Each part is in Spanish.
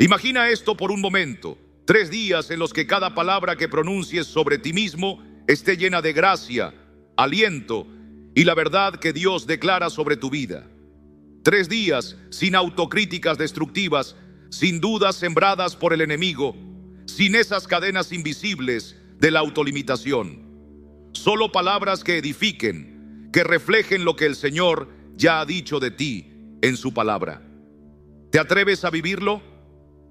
Imagina esto por un momento: 3 días en los que cada palabra que pronuncies sobre ti mismo esté llena de gracia, aliento y la verdad que Dios declara sobre tu vida. 3 días sin autocríticas destructivas, sin dudas sembradas por el enemigo, sin esas cadenas invisibles de la autolimitación. Solo palabras que edifiquen, que reflejen lo que el Señor ya ha dicho de ti en su palabra. ¿Te atreves a vivirlo?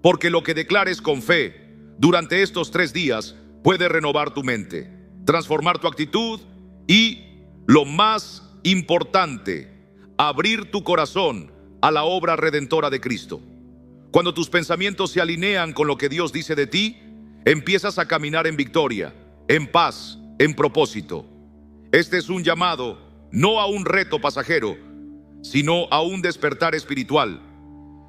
Porque lo que declares con fe durante estos 3 días puede renovar tu mente, transformar tu actitud y, lo más importante, abrir tu corazón a la obra redentora de Cristo. Cuando tus pensamientos se alinean con lo que Dios dice de ti, empiezas a caminar en victoria, en paz, en propósito. Este es un llamado, no a un reto pasajero, sino a un despertar espiritual.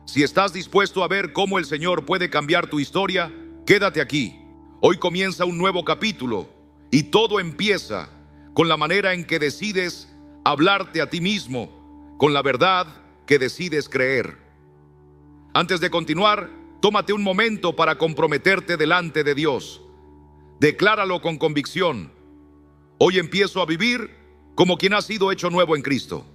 Si estás dispuesto a ver cómo el Señor puede cambiar tu historia, quédate aquí. Hoy comienza un nuevo capítulo y todo empieza con la manera en que decides hablarte a ti mismo, con la verdad que decides creer. Antes de continuar, tómate un momento para comprometerte delante de Dios. Decláralo con convicción. Hoy empiezo a vivir como quien ha sido hecho nuevo en Cristo.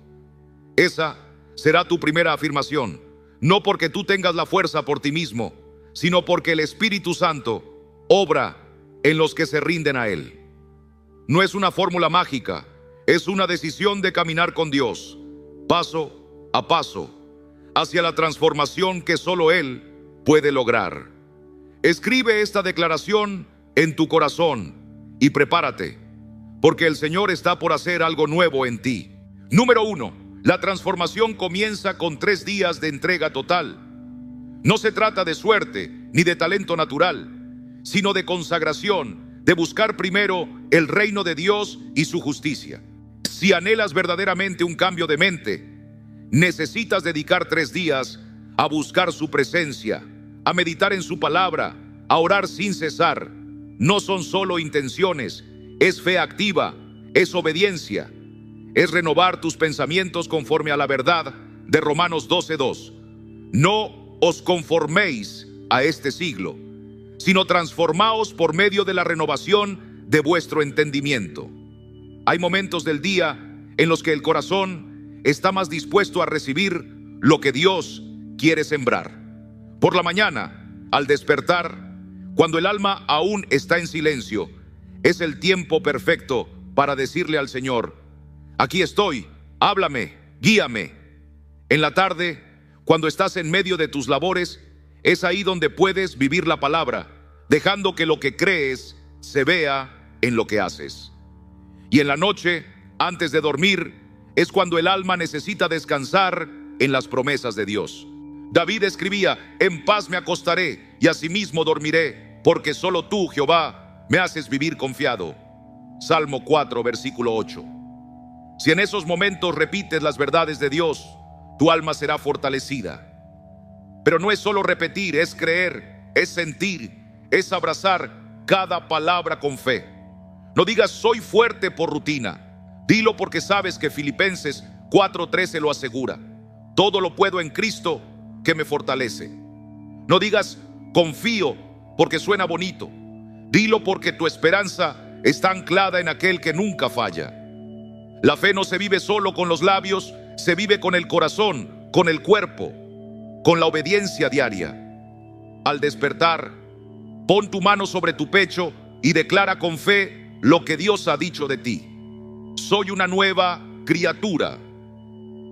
Esa será tu primera afirmación, no porque tú tengas la fuerza por ti mismo, sino porque el Espíritu Santo obra en los que se rinden a Él. No es una fórmula mágica, es una decisión de caminar con Dios, paso a paso, hacia la transformación que solo Él puede lograr. Escribe esta declaración en tu corazón y prepárate, porque el Señor está por hacer algo nuevo en ti. Número 1. La transformación comienza con 3 días de entrega total. No se trata de suerte ni de talento natural, sino de consagración, de buscar primero el reino de Dios y su justicia. Si anhelas verdaderamente un cambio de mente, necesitas dedicar 3 días a buscar su presencia, a meditar en su palabra, a orar sin cesar. No son solo intenciones, es fe activa, es obediencia. Es renovar tus pensamientos conforme a la verdad de Romanos 12:2. No os conforméis a este siglo, sino transformaos por medio de la renovación de vuestro entendimiento. Hay momentos del día en los que el corazón está más dispuesto a recibir lo que Dios quiere sembrar. Por la mañana, al despertar, cuando el alma aún está en silencio, es el tiempo perfecto para decirle al Señor: aquí estoy, háblame, guíame. En la tarde, cuando estás en medio de tus labores, es ahí donde puedes vivir la palabra, dejando que lo que crees se vea en lo que haces. Y en la noche, antes de dormir, es cuando el alma necesita descansar en las promesas de Dios. David escribía: en paz me acostaré y asimismo dormiré, porque solo tú, Jehová, me haces vivir confiado. Salmo 4, versículo 8. Si en esos momentos repites las verdades de Dios, tu alma será fortalecida. Pero no es solo repetir, es creer, es sentir, es abrazar cada palabra con fe. No digas soy fuerte por rutina. Dilo porque sabes que Filipenses 4:13 lo asegura. Todo lo puedo en Cristo que me fortalece. No digas confío porque suena bonito. Dilo porque tu esperanza está anclada en aquel que nunca falla. La fe no se vive solo con los labios, se vive con el corazón, con el cuerpo, con la obediencia diaria. Al despertar, pon tu mano sobre tu pecho y declara con fe lo que Dios ha dicho de ti. Soy una nueva criatura.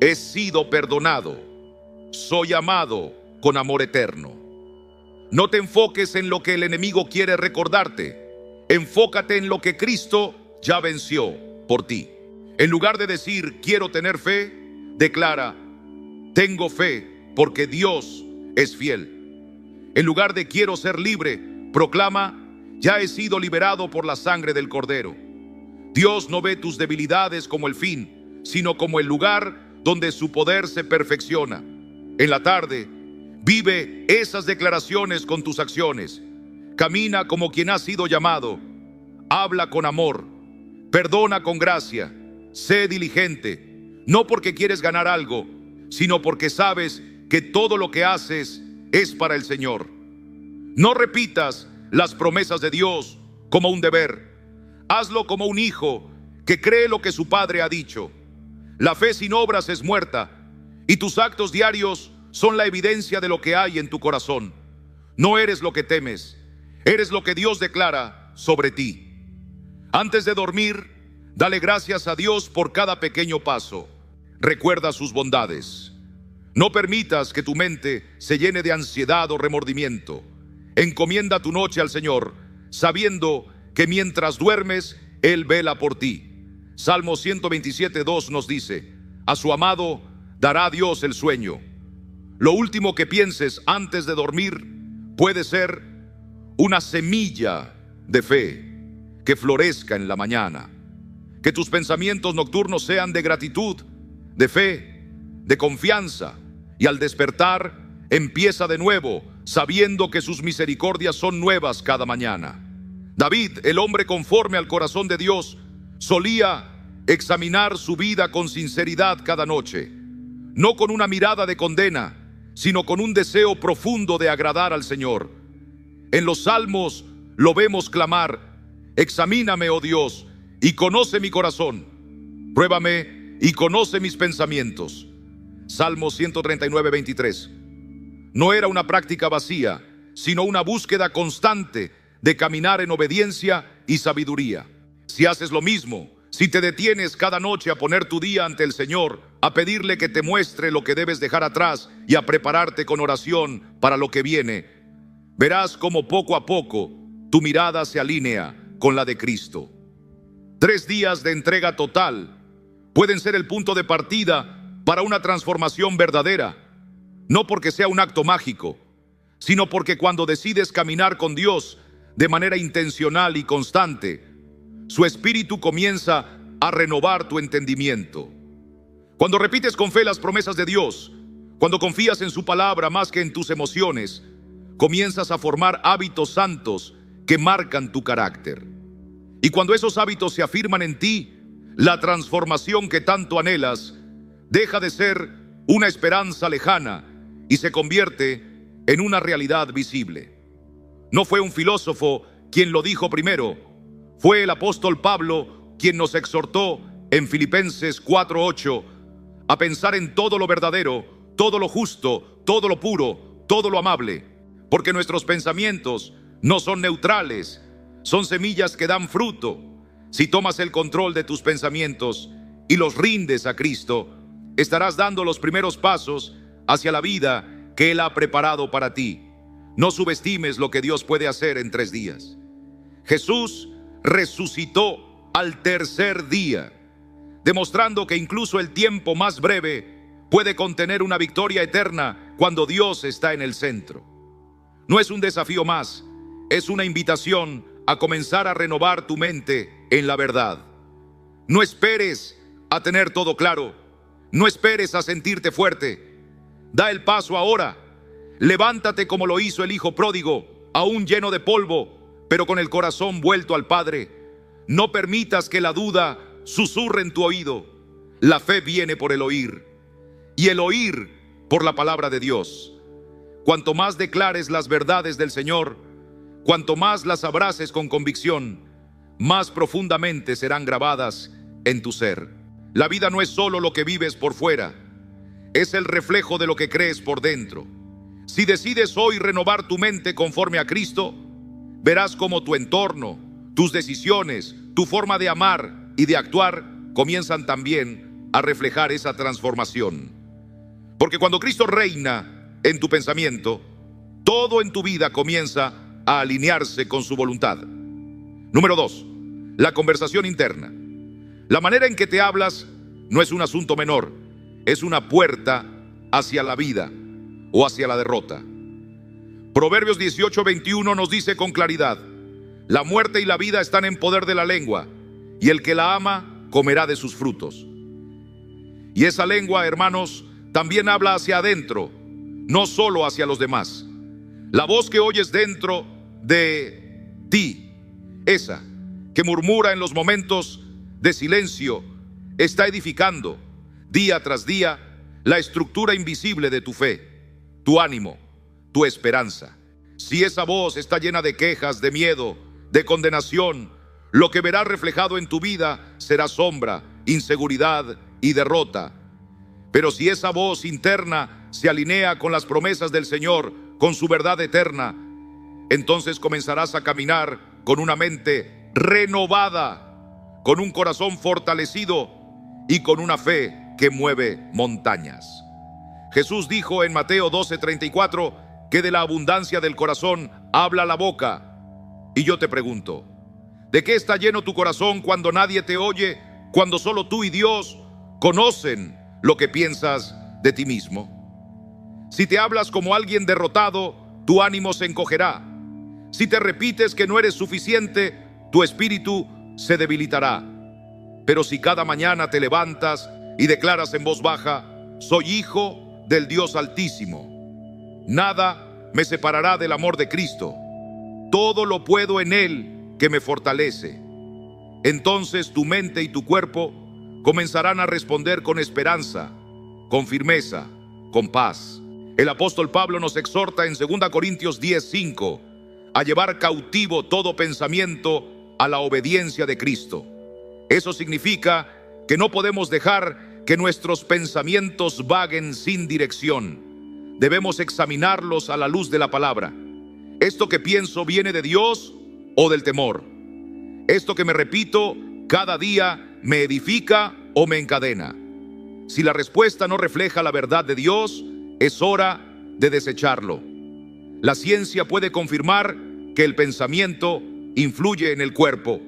He sido perdonado. Soy amado con amor eterno. No te enfoques en lo que el enemigo quiere recordarte. Enfócate en lo que Cristo ya venció por ti. En lugar de decir quiero tener fe, declara tengo fe porque Dios es fiel. En lugar de quiero ser libre, proclama ya he sido liberado por la sangre del Cordero. Dios no ve tus debilidades como el fin, sino como el lugar donde su poder se perfecciona. En la tarde, vive esas declaraciones con tus acciones. Camina como quien ha sido llamado. Habla con amor. Perdona con gracia. Sé diligente. No porque quieres ganar algo, sino porque sabes que todo lo que haces es para el Señor. No repitas las promesas de Dios como un deber. Hazlo como un hijo que cree lo que su padre ha dicho. La fe sin obras es muerta, y tus actos diarios son la evidencia de lo que hay en tu corazón. No eres lo que temes, eres lo que Dios declara sobre ti. Antes de dormir, dale gracias a Dios por cada pequeño paso. Recuerda sus bondades. No permitas que tu mente se llene de ansiedad o remordimiento. Encomienda tu noche al Señor, sabiendo que mientras duermes, Él vela por ti. Salmo 127:2 nos dice: a su amado dará Dios el sueño. Lo último que pienses antes de dormir puede ser una semilla de fe que florezca en la mañana. Que tus pensamientos nocturnos sean de gratitud, de fe, de confianza, y al despertar empieza de nuevo, sabiendo que sus misericordias son nuevas cada mañana. David, el hombre conforme al corazón de Dios, solía examinar su vida con sinceridad cada noche, no con una mirada de condena, sino con un deseo profundo de agradar al Señor. En los salmos lo vemos clamar: examíname, oh Dios, y conoce mi corazón. Pruébame y conoce mis pensamientos. Salmo 139:23. No era una práctica vacía, sino una búsqueda constante de caminar en obediencia y sabiduría. Si haces lo mismo, si te detienes cada noche a poner tu día ante el Señor, a pedirle que te muestre lo que debes dejar atrás y a prepararte con oración para lo que viene, verás cómo poco a poco tu mirada se alinea con la de Cristo. 3 días de entrega total pueden ser el punto de partida para una transformación verdadera, no porque sea un acto mágico, sino porque cuando decides caminar con Dios de manera intencional y constante, su Espíritu comienza a renovar tu entendimiento. Cuando repites con fe las promesas de Dios, cuando confías en su palabra más que en tus emociones, comienzas a formar hábitos santos que marcan tu carácter. Y cuando esos hábitos se afirman en ti, la transformación que tanto anhelas deja de ser una esperanza lejana y se convierte en una realidad visible. No fue un filósofo quien lo dijo primero, fue el apóstol Pablo quien nos exhortó en Filipenses 4:8 a pensar en todo lo verdadero, todo lo justo, todo lo puro, todo lo amable, porque nuestros pensamientos no son neutrales, son semillas que dan fruto. Si tomas el control de tus pensamientos y los rindes a Cristo, estarás dando los primeros pasos hacia la vida que Él ha preparado para ti. No subestimes lo que Dios puede hacer en 3 días. Jesús resucitó al tercer día, demostrando que incluso el tiempo más breve puede contener una victoria eterna cuando Dios está en el centro. No es un desafío más, es una invitación a comenzar a renovar tu mente en la verdad. No esperes a tener todo claro, no esperes a sentirte fuerte. Da el paso ahora. Levántate como lo hizo el hijo pródigo, aún lleno de polvo, pero con el corazón vuelto al Padre. No permitas que la duda susurre en tu oído. La fe viene por el oír, y el oír por la palabra de Dios. Cuanto más declares las verdades del Señor, cuanto más las abraces con convicción, más profundamente serán grabadas en tu ser. La vida no es solo lo que vives por fuera, es el reflejo de lo que crees por dentro. Si decides hoy renovar tu mente conforme a Cristo, verás cómo tu entorno, tus decisiones, tu forma de amar y de actuar comienzan también a reflejar esa transformación. Porque cuando Cristo reina en tu pensamiento, todo en tu vida comienza a alinearse con su voluntad. Número 2, la conversación interna. La manera en que te hablas no es un asunto menor, es una puerta hacia la vida o hacia la derrota. Proverbios 18:21 nos dice con claridad: la muerte y la vida están en poder de la lengua, y el que la ama comerá de sus frutos. Y esa lengua, hermanos, también habla hacia adentro, no solo hacia los demás. La voz que oyes dentro de ti, esa que murmura en los momentos de silencio, está edificando día tras día la estructura invisible de tu fe, tu ánimo, tu esperanza. Si esa voz está llena de quejas, de miedo, de condenación, lo que verás reflejado en tu vida será sombra, inseguridad y derrota. Pero si esa voz interna se alinea con las promesas del Señor, con su verdad eterna, entonces comenzarás a caminar con una mente renovada, con un corazón fortalecido y con una fe que mueve montañas. Jesús dijo en Mateo 12:34 que de la abundancia del corazón habla la boca. Y yo te pregunto, ¿de qué está lleno tu corazón cuando nadie te oye, cuando solo tú y Dios conocen lo que piensas de ti mismo? Si te hablas como alguien derrotado, tu ánimo se encogerá. Si te repites que no eres suficiente, tu espíritu se debilitará. Pero si cada mañana te levantas y declaras en voz baja, soy hijo del Dios Altísimo, nada me separará del amor de Cristo, todo lo puedo en Él que me fortalece, entonces tu mente y tu cuerpo comenzarán a responder con esperanza, con firmeza, con paz. El apóstol Pablo nos exhorta en 2 Corintios 10:5 a llevar cautivo todo pensamiento a la obediencia de Cristo. Eso significa que no podemos dejar que nuestros pensamientos vaguen sin dirección. Debemos examinarlos a la luz de la palabra. ¿Esto que pienso viene de Dios o del temor? ¿Esto que me repito cada día me edifica o me encadena? Si la respuesta no refleja la verdad de Dios, es hora de desecharlo. La ciencia puede confirmar que el pensamiento influye en el cuerpo,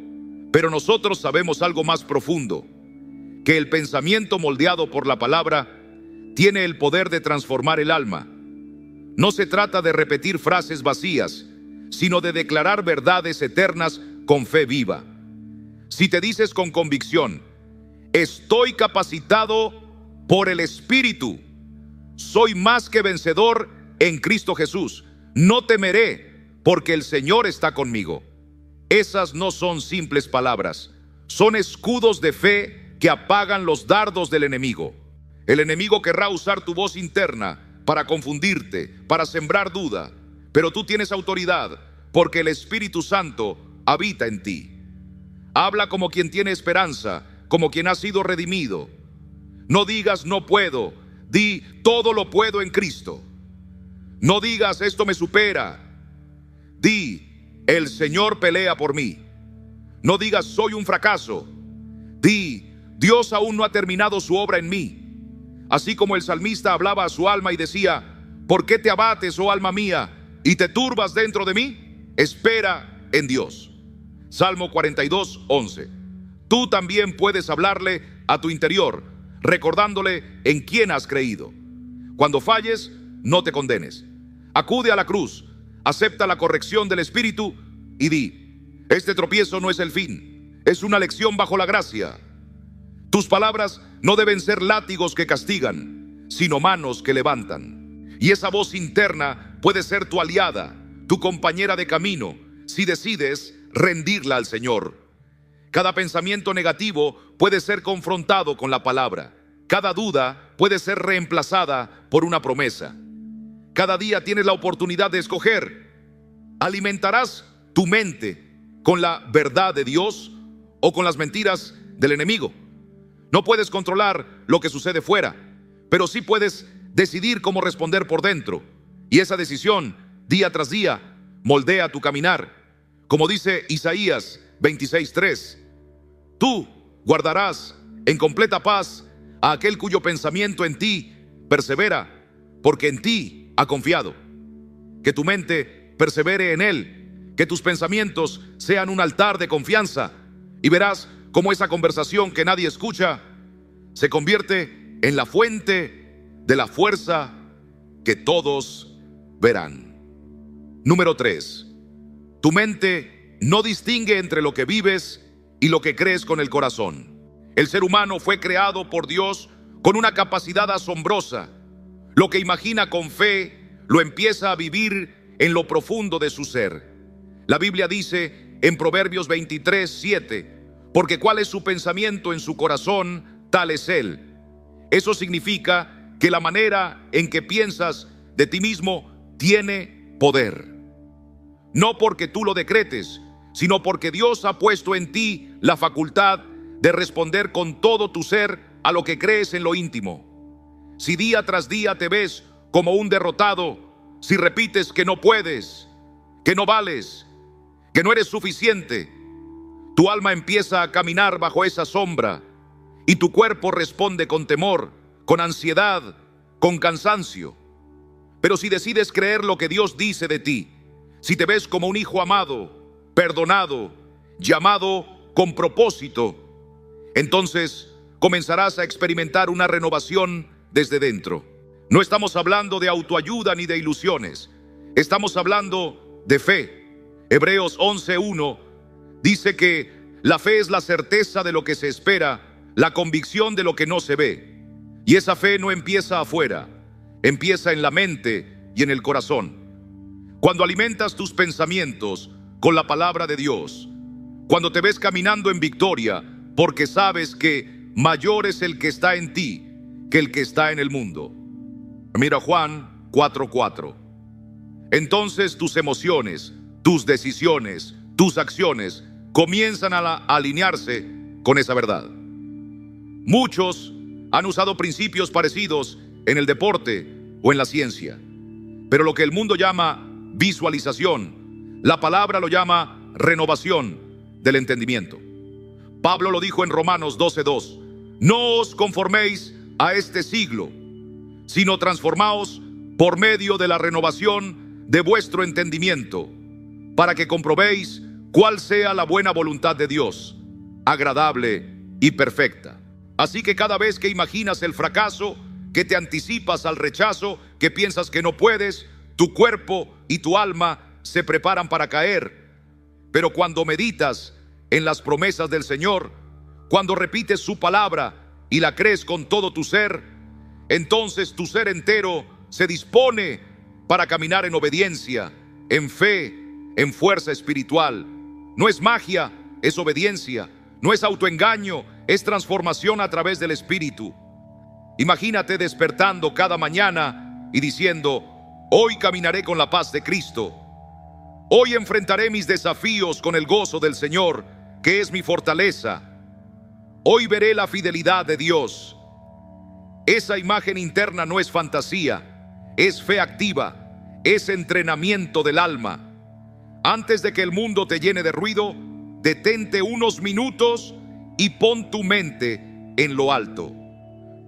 pero nosotros sabemos algo más profundo, que el pensamiento moldeado por la palabra tiene el poder de transformar el alma. No se trata de repetir frases vacías, sino de declarar verdades eternas con fe viva. Si te dices con convicción, estoy capacitado por el Espíritu, soy más que vencedor en Cristo Jesús, no temeré porque el Señor está conmigo. Esas no son simples palabras, son escudos de fe que apagan los dardos del enemigo. El enemigo querrá usar tu voz interna para confundirte, para sembrar duda, pero tú tienes autoridad porque el Espíritu Santo habita en ti. Habla como quien tiene esperanza, como quien ha sido redimido. No digas no puedo, di todo lo puedo en Cristo. No digas esto me supera, di el Señor pelea por mí. No digas soy un fracaso, di Dios aún no ha terminado su obra en mí. Así como el salmista hablaba a su alma y decía, ¿por qué te abates, oh alma mía, y te turbas dentro de mí? Espera en Dios. Salmo 42:11. Tú también puedes hablarle a tu interior, recordándole en quién has creído. Cuando falles, no te condenes. Acude a la cruz, acepta la corrección del Espíritu y di, este tropiezo no es el fin, es una lección bajo la gracia. Tus palabras no deben ser látigos que castigan, sino manos que levantan. Y esa voz interna puede ser tu aliada, tu compañera de camino, si decides rendirla al Señor. Cada pensamiento negativo puede ser confrontado con la palabra. Cada duda puede ser reemplazada por una promesa. Cada día tienes la oportunidad de escoger. ¿Alimentarás tu mente con la verdad de Dios o con las mentiras del enemigo? No puedes controlar lo que sucede fuera, pero sí puedes decidir cómo responder por dentro. Y esa decisión, día tras día, moldea tu caminar. Como dice Isaías 26:3, tú guardarás en completa paz a aquel cuyo pensamiento en ti persevera, porque en ti ha confiado. Que tu mente persevere en Él, que tus pensamientos sean un altar de confianza, y verás cómo esa conversación que nadie escucha se convierte en la fuente de la fuerza que todos verán. Número 3. Tu mente no distingue entre lo que vives y lo que crees con el corazón. El ser humano fue creado por Dios con una capacidad asombrosa. Lo que imagina con fe lo empieza a vivir en lo profundo de su ser. La Biblia dice en Proverbios 23:7, porque cuál es su pensamiento en su corazón, tal es él. Eso significa que la manera en que piensas de ti mismo tiene poder. No porque tú lo decretes, sino porque Dios ha puesto en ti la facultad de responder con todo tu ser a lo que crees en lo íntimo. Si día tras día te ves como un derrotado, si repites que no puedes, que no vales, que no eres suficiente, tu alma empieza a caminar bajo esa sombra y tu cuerpo responde con temor, con ansiedad, con cansancio. Pero si decides creer lo que Dios dice de ti, si te ves como un hijo amado, perdonado, llamado con propósito, entonces comenzarás a experimentar una renovación desde dentro. No estamos hablando de autoayuda ni de ilusiones. Estamos hablando de fe. Hebreos 11:1 dice que la fe es la certeza de lo que se espera, la convicción de lo que no se ve. Y esa fe no empieza afuera, empieza en la mente y en el corazón. Cuando alimentas tus pensamientos con la palabra de Dios, cuando te ves caminando en victoria, porque sabes que mayor es el que está en ti que el que está en el mundo. Mira Juan 4:4. Entonces tus emociones, tus decisiones, tus acciones comienzan a alinearse con esa verdad. Muchos han usado principios parecidos en el deporte o en la ciencia, pero lo que el mundo llama visualización, la palabra lo llama renovación del entendimiento. Pablo lo dijo en Romanos 12:2: no os conforméis a este siglo, sino transformaos por medio de la renovación de vuestro entendimiento, para que comprobéis cuál sea la buena voluntad de Dios, agradable y perfecta. Así que cada vez que imaginas el fracaso, que te anticipas al rechazo, que piensas que no puedes, tu cuerpo y tu alma se preparan para caer. Pero cuando meditas en las promesas del Señor, cuando repites su palabra y la crees con todo tu ser, entonces tu ser entero se dispone para caminar en obediencia, en fe, en fuerza espiritual. No es magia, es obediencia. No es autoengaño, es transformación a través del Espíritu. Imagínate despertando cada mañana y diciendo: hoy caminaré con la paz de Cristo. Hoy enfrentaré mis desafíos con el gozo del Señor, que es mi fortaleza. Hoy veré la fidelidad de Dios. Esa imagen interna no es fantasía, es fe activa, es entrenamiento del alma. Antes de que el mundo te llene de ruido, detente unos minutos y pon tu mente en lo alto.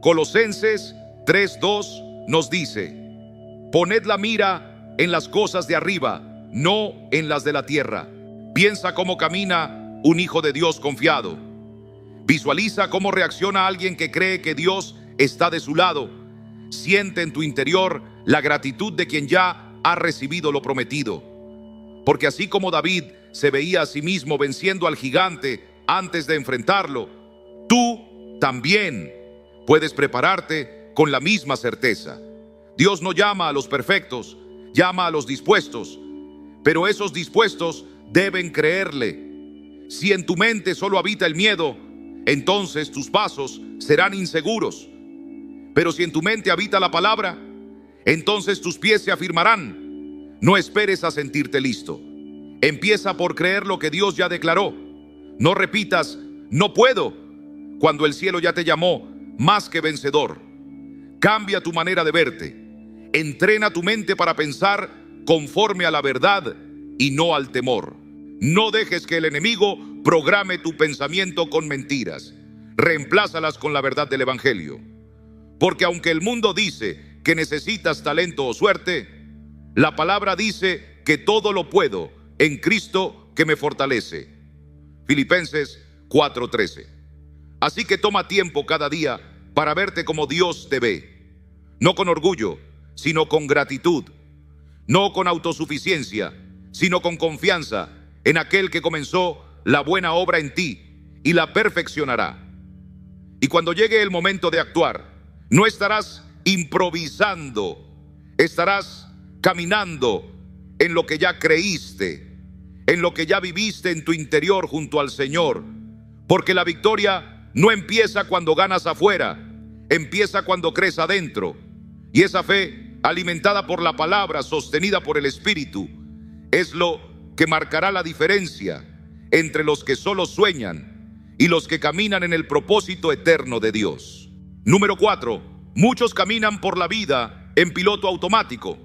Colosenses 3:2 nos dice: poned la mira en las cosas de arriba, no en las de la tierra. Piensa cómo camina un hijo de Dios confiado. Visualiza cómo reacciona alguien que cree que Dios está de su lado. Siente en tu interior la gratitud de quien ya ha recibido lo prometido. Porque así como David se veía a sí mismo venciendo al gigante antes de enfrentarlo, tú también puedes prepararte con la misma certeza. Dios no llama a los perfectos, llama a los dispuestos, pero esos dispuestos deben creerle. Si en tu mente solo habita el miedo, entonces tus pasos serán inseguros. Pero si en tu mente habita la palabra, entonces tus pies se afirmarán. No esperes a sentirte listo. Empieza por creer lo que Dios ya declaró. No repitas "no puedo" cuando el cielo ya te llamó más que vencedor. Cambia tu manera de verte. Entrena tu mente para pensar conforme a la verdad y no al temor. No dejes que el enemigo programe tu pensamiento con mentiras. Reemplázalas con la verdad del Evangelio. Porque aunque el mundo dice que necesitas talento o suerte, la palabra dice que todo lo puedo en Cristo que me fortalece. Filipenses 4:13. Así que toma tiempo cada día para verte como Dios te ve. No con orgullo, sino con gratitud. No con autosuficiencia, sino con confianza en aquel que comenzó la buena obra en ti y la perfeccionará. Y cuando llegue el momento de actuar, no estarás improvisando, estarás caminando en lo que ya creíste, en lo que ya viviste en tu interior junto al Señor. Porque la victoria no empieza cuando ganas afuera, empieza cuando crees adentro. Y esa fe alimentada por la palabra, sostenida por el Espíritu, es lo que marcará la diferencia entre los que solo sueñan y los que caminan en el propósito eterno de Dios. Número 4. Muchos caminan por la vida en piloto automático,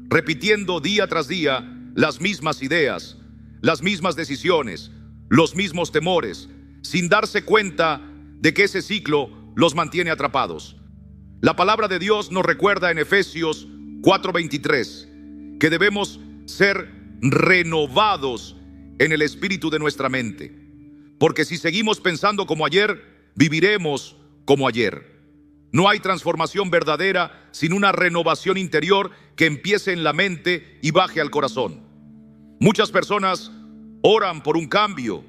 repitiendo día tras día las mismas ideas, las mismas decisiones, los mismos temores, sin darse cuenta de que ese ciclo los mantiene atrapados. La palabra de Dios nos recuerda en Efesios 4:23 que debemos ser renovados en el espíritu de nuestra mente, porque si seguimos pensando como ayer, viviremos como ayer. No hay transformación verdadera sin una renovación interior que empiece en la mente y baje al corazón. Muchas personas oran por un cambio,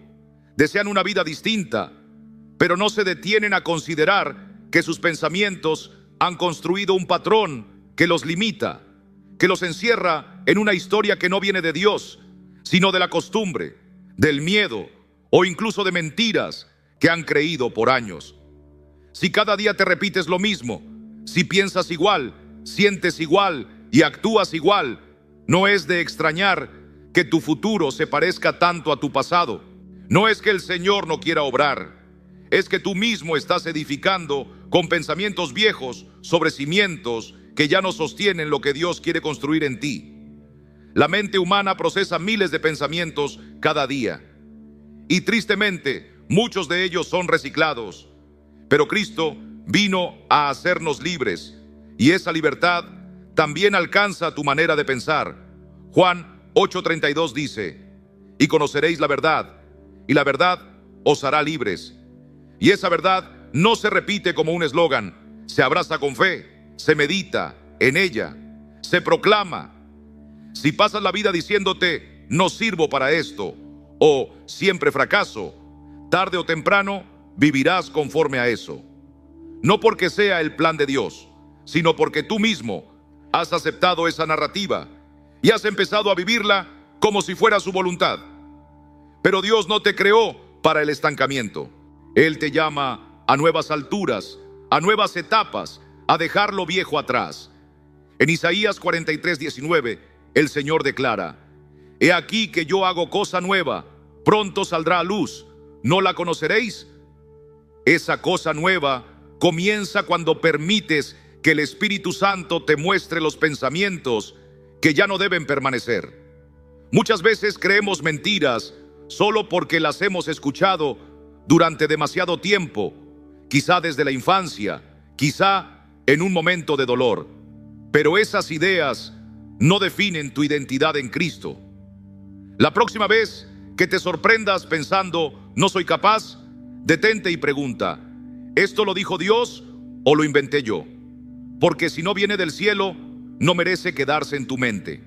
desean una vida distinta, pero no se detienen a considerar que sus pensamientos han construido un patrón que los limita, que los encierra en una historia que no viene de Dios, sino de la costumbre, del miedo o incluso de mentiras que han creído por años. Si cada día te repites lo mismo, si piensas igual, sientes igual y actúas igual, no es de extrañar que tu futuro se parezca tanto a tu pasado. No es que el Señor no quiera obrar, es que tú mismo estás edificando con pensamientos viejos sobre cimientos que ya no sostienen lo que Dios quiere construir en ti. La mente humana procesa miles de pensamientos cada día y tristemente muchos de ellos son reciclados. Pero Cristo vino a hacernos libres y esa libertad también alcanza tu manera de pensar. Juan 8:32 dice: y conoceréis la verdad, y la verdad os hará libres. Y esa verdad no se repite como un eslogan, se abraza con fe, se medita en ella, se proclama. Si pasas la vida diciéndote no sirvo para esto o siempre fracaso, tarde o temprano vivirás conforme a eso. No porque sea el plan de Dios, sino porque tú mismo has aceptado esa narrativa y has empezado a vivirla como si fuera su voluntad. Pero Dios no te creó para el estancamiento. Él te llama a nuevas alturas, a nuevas etapas, a dejar lo viejo atrás. En Isaías 43:19, el Señor declara: he aquí que yo hago cosa nueva, pronto saldrá a luz, ¿no la conoceréis? Esa cosa nueva comienza cuando permites que el Espíritu Santo te muestre los pensamientos que ya no deben permanecer. Muchas veces creemos mentiras solo porque las hemos escuchado durante demasiado tiempo, quizá desde la infancia, quizá en un momento de dolor. Pero esas ideas no definen tu identidad en Cristo. La próxima vez que te sorprendas pensando no soy capaz, detente y pregunta: ¿esto lo dijo Dios o lo inventé yo? Porque si no viene del cielo, no merece quedarse en tu mente.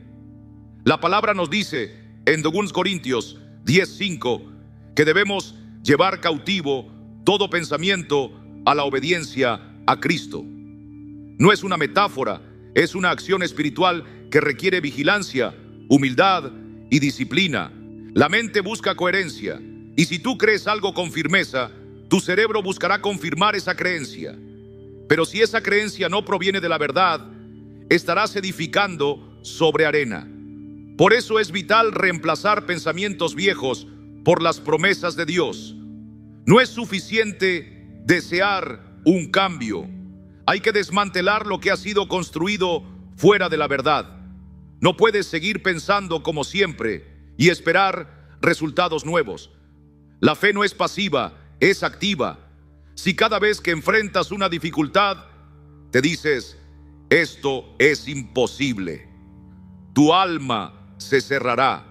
La palabra nos dice en 2 Corintios 10:5 que debemos llevar cautivo todo pensamiento a la obediencia a Cristo. No es una metáfora, es una acción espiritual que requiere vigilancia, humildad y disciplina. La mente busca coherencia, y si tú crees algo con firmeza, tu cerebro buscará confirmar esa creencia. Pero si esa creencia no proviene de la verdad, estarás edificando sobre arena. Por eso es vital reemplazar pensamientos viejos por las promesas de Dios. No es suficiente desear un cambio. Hay que desmantelar lo que ha sido construido fuera de la verdad. No puedes seguir pensando como siempre y esperar resultados nuevos. La fe no es pasiva, es activa. Si cada vez que enfrentas una dificultad te dices esto es imposible, tu alma se cerrará.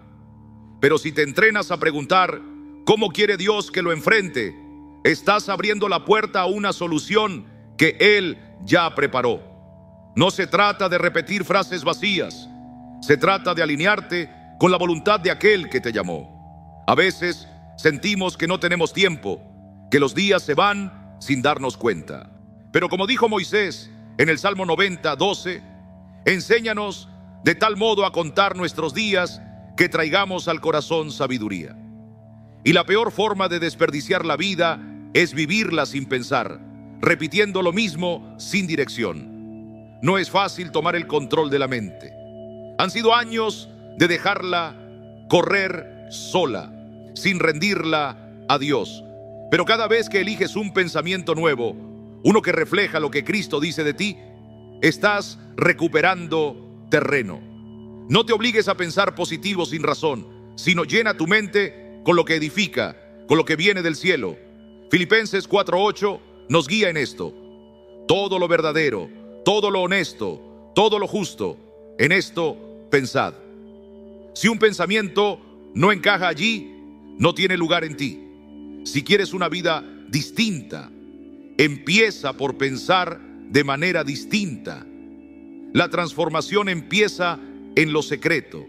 Pero si te entrenas a preguntar ¿cómo quiere Dios que lo enfrente?, estás abriendo la puerta a una solución que Él ya preparó. No se trata de repetir frases vacías, se trata de alinearte con la voluntad de aquel que te llamó. A veces sentimos que no tenemos tiempo, que los días se van sin darnos cuenta. Pero como dijo Moisés en el Salmo 90:12, enséñanos de tal modo a contar nuestros días que traigamos al corazón sabiduría. Y la peor forma de desperdiciar la vida es vivirla sin pensar, repitiendo lo mismo sin dirección. no es fácil tomar el control de la mente. Han sido años de dejarla correr sola, sin rendirla a Dios. Pero cada vez que eliges un pensamiento nuevo, uno que refleja lo que Cristo dice de ti, estás recuperando terreno. No te obligues a pensar positivo sin razón, sino llena tu mente con lo que edifica, con lo que viene del cielo. Filipenses 4:8 nos guía en esto. Todo lo verdadero, todo lo honesto, todo lo justo, en esto pensad. Si un pensamiento no encaja allí, no tiene lugar en ti. Si quieres una vida distinta, empieza por pensar de manera distinta. La transformación empieza en lo secreto,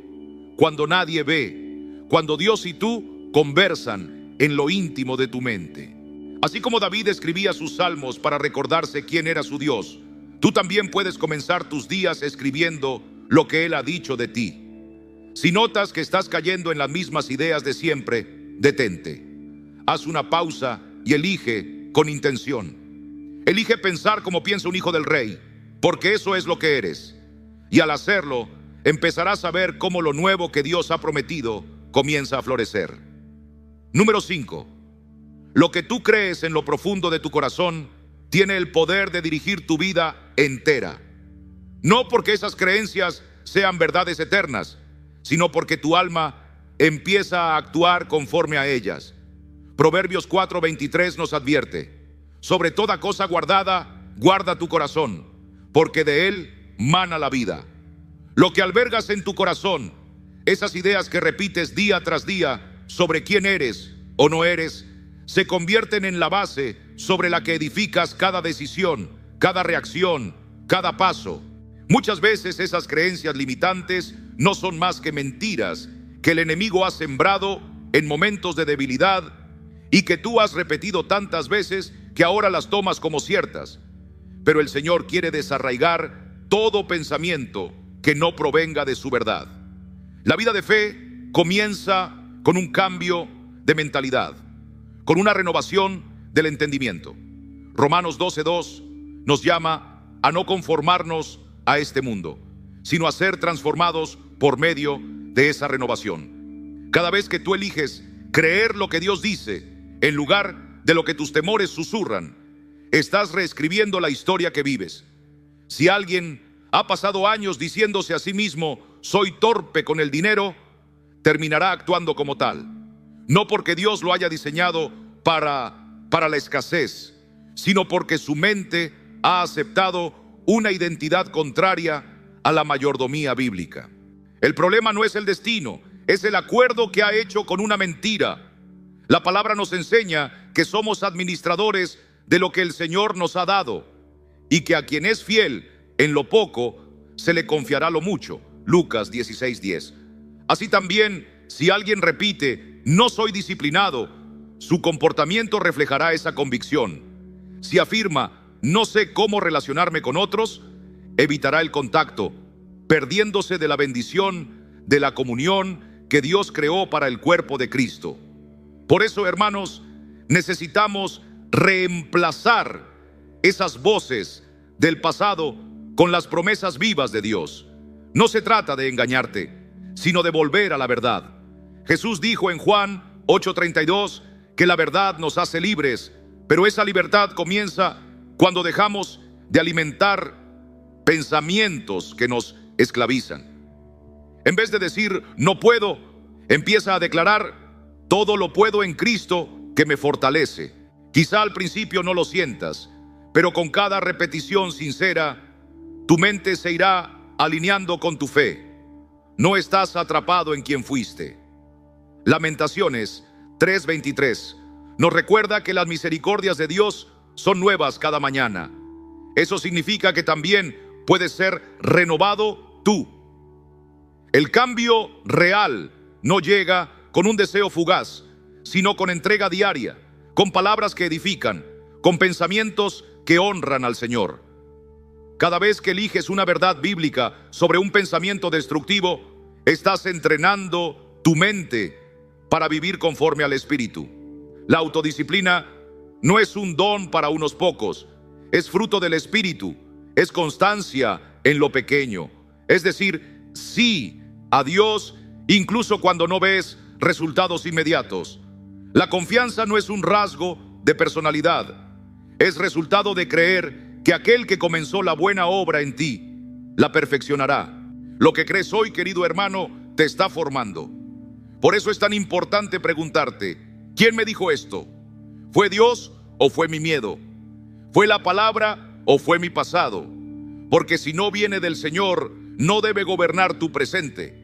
cuando nadie ve, cuando Dios y tú conversan en lo íntimo de tu mente. Así como David escribía sus salmos para recordarse quién era su Dios, tú también puedes comenzar tus días escribiendo lo que Él ha dicho de ti. Si notas que estás cayendo en las mismas ideas de siempre, detente. Haz una pausa y elige con intención. Elige pensar como piensa un hijo del rey, porque eso es lo que eres. Y al hacerlo, empezarás a ver cómo lo nuevo que Dios ha prometido comienza a florecer. Número 5. Lo que tú crees en lo profundo de tu corazón tiene el poder de dirigir tu vida entera. No porque esas creencias sean verdades eternas, sino porque tu alma empieza a actuar conforme a ellas. Proverbios 4:23 nos advierte: sobre toda cosa guardada, guarda tu corazón, porque de él mana la vida. Lo que albergas en tu corazón, esas ideas que repites día tras día sobre quién eres o no eres, se convierten en la base sobre la que edificas cada decisión, cada reacción, cada paso. Muchas veces esas creencias limitantes no son más que mentiras que el enemigo ha sembrado en momentos de debilidad y que tú has repetido tantas veces que ahora las tomas como ciertas. Pero el Señor quiere desarraigar todo pensamiento que no provenga de su verdad. La vida de fe comienza con un cambio de mentalidad, con una renovación del entendimiento. Romanos 12:2 nos llama a no conformarnos a este mundo, sino a ser transformados por medio de esa renovación. Cada vez que tú eliges creer lo que Dios dice, en lugar de lo que tus temores susurran, estás reescribiendo la historia que vives. Si alguien ha pasado años diciéndose a sí mismo, soy torpe con el dinero, terminará actuando como tal. No porque Dios lo haya diseñado para la escasez, sino porque su mente ha aceptado una identidad contraria a la mayordomía bíblica. El problema no es el destino, es el acuerdo que ha hecho con una mentira. La palabra nos enseña que somos administradores de lo que el Señor nos ha dado y que a quien es fiel en lo poco se le confiará lo mucho. Lucas 16:10. Así también, si alguien repite, no soy disciplinado, su comportamiento reflejará esa convicción. Si afirma, no sé cómo relacionarme con otros, evitará el contacto, perdiéndose de la bendición de la comunión que Dios creó para el cuerpo de Cristo. Por eso, hermanos, necesitamos reemplazar esas voces del pasado con las promesas vivas de Dios. No se trata de engañarte, sino de volver a la verdad. Jesús dijo en Juan 8:32 que la verdad nos hace libres, pero esa libertad comienza cuando dejamos de alimentar pensamientos que nos esclavizan. En vez de decir no puedo, empieza a declarar todo lo puedo en Cristo que me fortalece. Quizá al principio no lo sientas, pero con cada repetición sincera, tu mente se irá alineando con tu fe. No estás atrapado en quien fuiste. Lamentaciones 3:23 nos recuerda que las misericordias de Dios son nuevas cada mañana. Eso significa que también puedes ser renovado tú. El cambio real no llega con un deseo fugaz, sino con entrega diaria, con palabras que edifican, con pensamientos que honran al Señor. Cada vez que eliges una verdad bíblica sobre un pensamiento destructivo, estás entrenando tu mente para vivir conforme al Espíritu. La autodisciplina no es un don para unos pocos, es fruto del Espíritu, es constancia en lo pequeño. Es decir, sí a Dios incluso cuando no ves resultados inmediatos. La confianza no es un rasgo de personalidad, es resultado de creer que aquel que comenzó la buena obra en ti la perfeccionará. Lo que crees hoy, querido hermano, te está formando. Por eso es tan importante preguntarte: ¿quién me dijo esto? ¿Fue Dios o fue mi miedo? ¿Fue la palabra o fue mi pasado? Porque si no viene del Señor, no debe gobernar tu presente.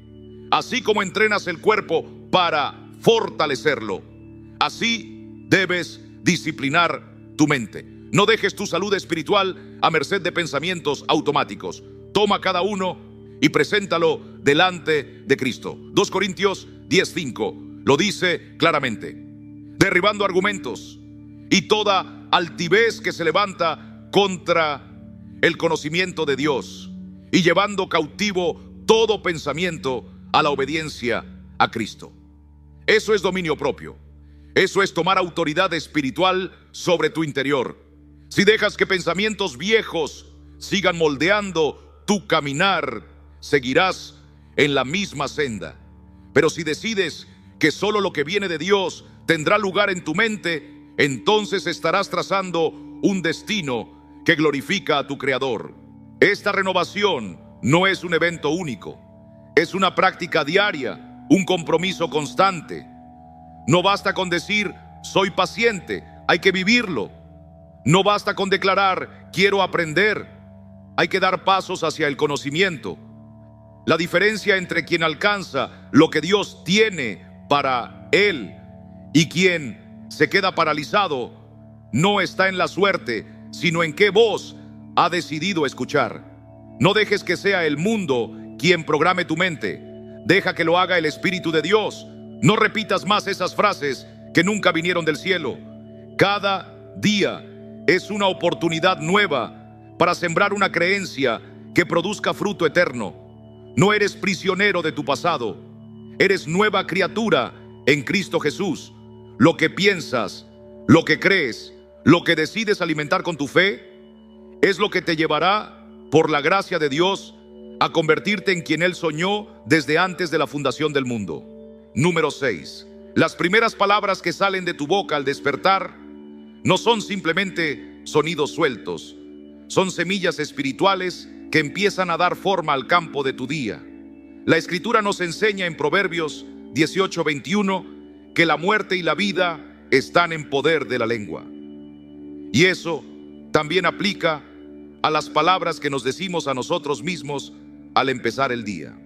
Así como entrenas el cuerpo para fortalecerlo, así debes disciplinar tu mente. No dejes tu salud espiritual a merced de pensamientos automáticos. Toma cada uno y preséntalo delante de Cristo. 2 Corintios 10:5 lo dice claramente: derribando argumentos y toda altivez que se levanta contra el conocimiento de Dios, y llevando cautivo todo pensamiento a la obediencia a Cristo. Eso es dominio propio. Eso es tomar autoridad espiritual sobre tu interior. Si dejas que pensamientos viejos sigan moldeando tu caminar, seguirás en la misma senda. Pero si decides que solo lo que viene de Dios tendrá lugar en tu mente, entonces estarás trazando un destino que glorifica a tu Creador. Esta renovación no es un evento único, es una práctica diaria, un compromiso constante. No basta con decir soy paciente, hay que vivirlo. No basta con declarar quiero aprender, hay que dar pasos hacia el conocimiento. La diferencia entre quien alcanza lo que Dios tiene para él y quien se queda paralizado no está en la suerte, sino en qué voz ha decidido escuchar. No dejes que sea el mundo quien programe tu mente. Deja que lo haga el Espíritu de Dios. No repitas más esas frases que nunca vinieron del cielo. Cada día es una oportunidad nueva para sembrar una creencia que produzca fruto eterno. No eres prisionero de tu pasado. Eres nueva criatura en Cristo Jesús. Lo que piensas, lo que crees, lo que decides alimentar con tu fe, es lo que te llevará, por la gracia de Dios, a convertirte en quien Él soñó desde antes de la fundación del mundo. Número 6. Las primeras palabras que salen de tu boca al despertar no son simplemente sonidos sueltos, son semillas espirituales que empiezan a dar forma al campo de tu día. La Escritura nos enseña en Proverbios 18:21 que la muerte y la vida están en poder de la lengua. Y eso también aplica a las palabras que nos decimos a nosotros mismos al empezar el día.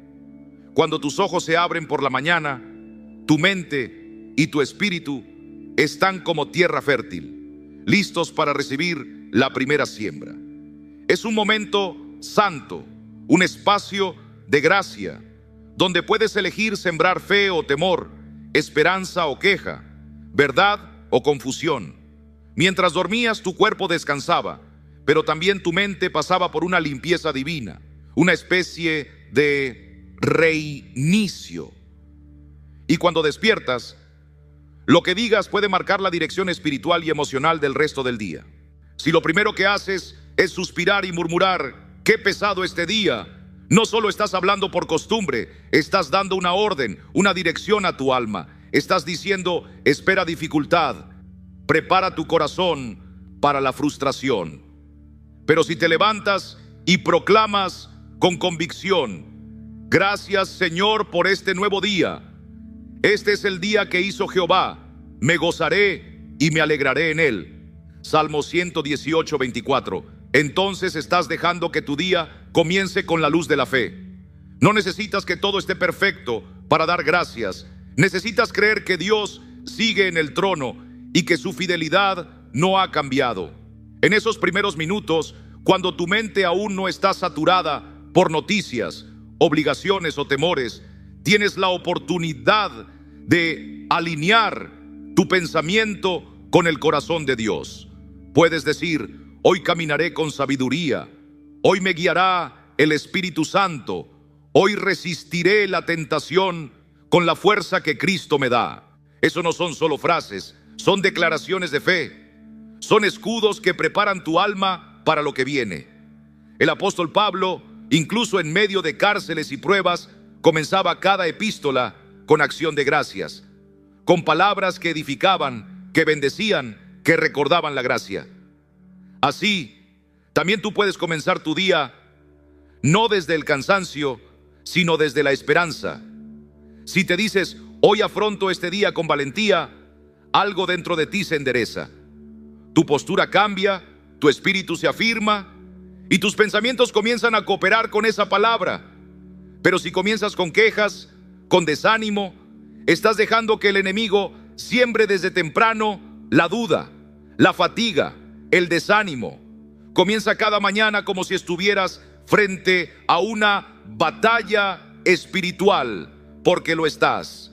Cuando tus ojos se abren por la mañana, tu mente y tu espíritu están como tierra fértil, listos para recibir la primera siembra. Es un momento santo, un espacio de gracia, donde puedes elegir sembrar fe o temor, esperanza o queja, verdad o confusión. Mientras dormías, tu cuerpo descansaba, pero también tu mente pasaba por una limpieza divina, una especie de reinicio. Y cuando despiertas, lo que digas puede marcar la dirección espiritual y emocional del resto del día. Si lo primero que haces es suspirar y murmurar, qué pesado este día, no solo estás hablando por costumbre, estás dando una orden, una dirección a tu alma. Estás diciendo, espera dificultad, prepara tu corazón para la frustración. Pero si te levantas y proclamas con convicción, gracias Señor por este nuevo día. Este es el día que hizo Jehová, me gozaré y me alegraré en él. Salmo 118:24. Entonces estás dejando que tu día comience con la luz de la fe. No necesitas que todo esté perfecto para dar gracias. Necesitas creer que Dios sigue en el trono y que su fidelidad no ha cambiado. En esos primeros minutos, cuando tu mente aún no está saturada por noticias, obligaciones o temores, tienes la oportunidad de alinear tu pensamiento con el corazón de Dios. Puedes decir, hoy caminaré con sabiduría, hoy me guiará el Espíritu Santo, hoy resistiré la tentación con la fuerza que Cristo me da. Eso no son solo frases, son declaraciones de fe, son escudos que preparan tu alma para lo que viene. El apóstol Pablo, incluso en medio de cárceles y pruebas, comenzaba cada epístola con acción de gracias, con palabras que edificaban, que bendecían, que recordaban la gracia. Así, también tú puedes comenzar tu día no desde el cansancio, sino desde la esperanza. Si te dices, hoy afronto este día con valentía, algo dentro de ti se endereza. Tu postura cambia, tu espíritu se afirma y tus pensamientos comienzan a cooperar con esa palabra. Pero si comienzas con quejas, con desánimo, estás dejando que el enemigo siembre desde temprano la duda, la fatiga, el desánimo. Comienza cada mañana como si estuvieras frente a una batalla espiritual, porque lo estás.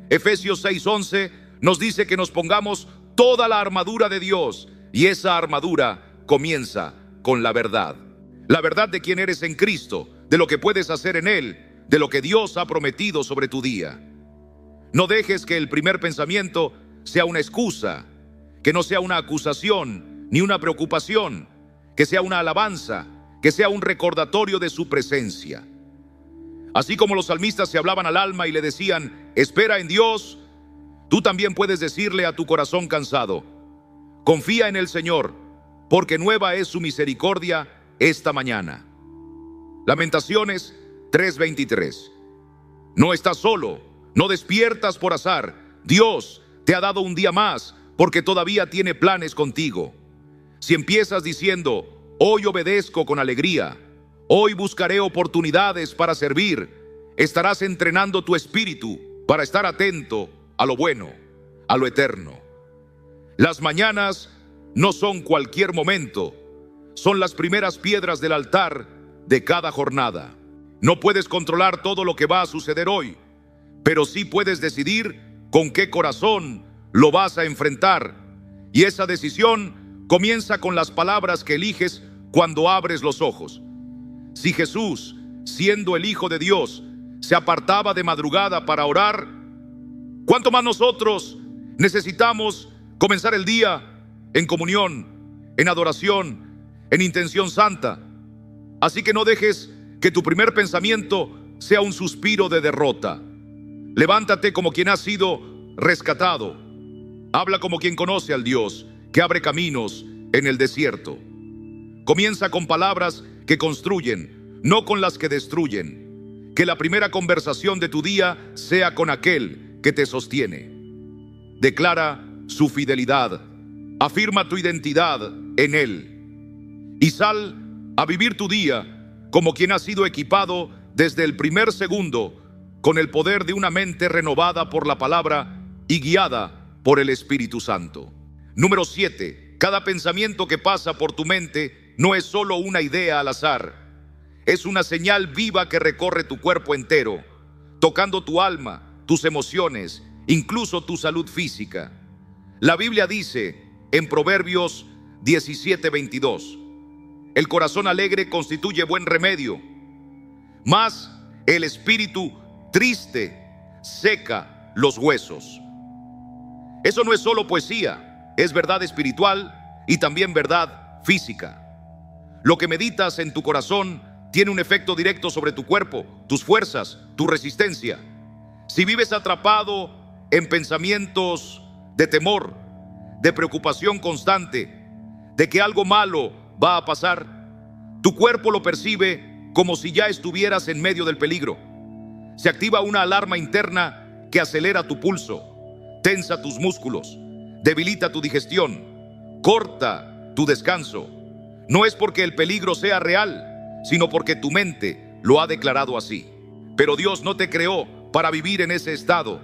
Efesios 6:11 nos dice que nos pongamos toda la armadura de Dios, y esa armadura comienza con la verdad. La verdad de quién eres en Cristo, de lo que puedes hacer en Él, de lo que Dios ha prometido sobre tu día. No dejes que el primer pensamiento sea una excusa, que no sea una acusación ni una preocupación, que sea una alabanza, que sea un recordatorio de su presencia. Así como los salmistas se hablaban al alma y le decían, espera en Dios, tú también puedes decirle a tu corazón cansado, confía en el Señor, porque nueva es su misericordia esta mañana. Lamentaciones 3:23. No estás solo, no despiertas por azar. Dios te ha dado un día más porque todavía tiene planes contigo. Si empiezas diciendo, hoy obedezco con alegría, hoy buscaré oportunidades para servir, estarás entrenando tu espíritu para estar atento a lo bueno, a lo eterno. Las mañanas no son cualquier momento, son las primeras piedras del altar de cada jornada. No puedes controlar todo lo que va a suceder hoy, pero sí puedes decidir con qué corazón lo vas a enfrentar. Y esa decisión comienza con las palabras que eliges cuando abres los ojos. Si Jesús, siendo el Hijo de Dios, se apartaba de madrugada para orar, ¿cuánto más nosotros necesitamos comenzar el día en comunión, en adoración, en intención santa? Así que no dejes que tu primer pensamiento sea un suspiro de derrota. Levántate como quien ha sido rescatado. Habla como quien conoce al Dios que abre caminos en el desierto. Comienza con palabras que construyen, no con las que destruyen. Que la primera conversación de tu día sea con aquel que te sostiene. Declara su fidelidad. Afirma tu identidad en Él. Y sal a vivir tu día como quien ha sido equipado desde el primer segundo con el poder de una mente renovada por la palabra y guiada por el Espíritu Santo. Número 7. Cada pensamiento que pasa por tu mente no es solo una idea al azar. Es una señal viva que recorre tu cuerpo entero, tocando tu alma, tus emociones, incluso tu salud física. La Biblia dice en Proverbios 17:22, el corazón alegre constituye buen remedio, mas el espíritu triste seca los huesos. Eso no es solo poesía, es verdad espiritual y también verdad física. Lo que meditas en tu corazón tiene un efecto directo sobre tu cuerpo, tus fuerzas, tu resistencia. Si vives atrapado en pensamientos de temor, de preocupación constante, de que algo malo va a pasar, tu cuerpo lo percibe como si ya estuvieras en medio del peligro. Se activa una alarma interna que acelera tu pulso, tensa tus músculos, debilita tu digestión, corta tu descanso. No es porque el peligro sea real, sino porque tu mente lo ha declarado así. Pero Dios no te creó para vivir en ese estado.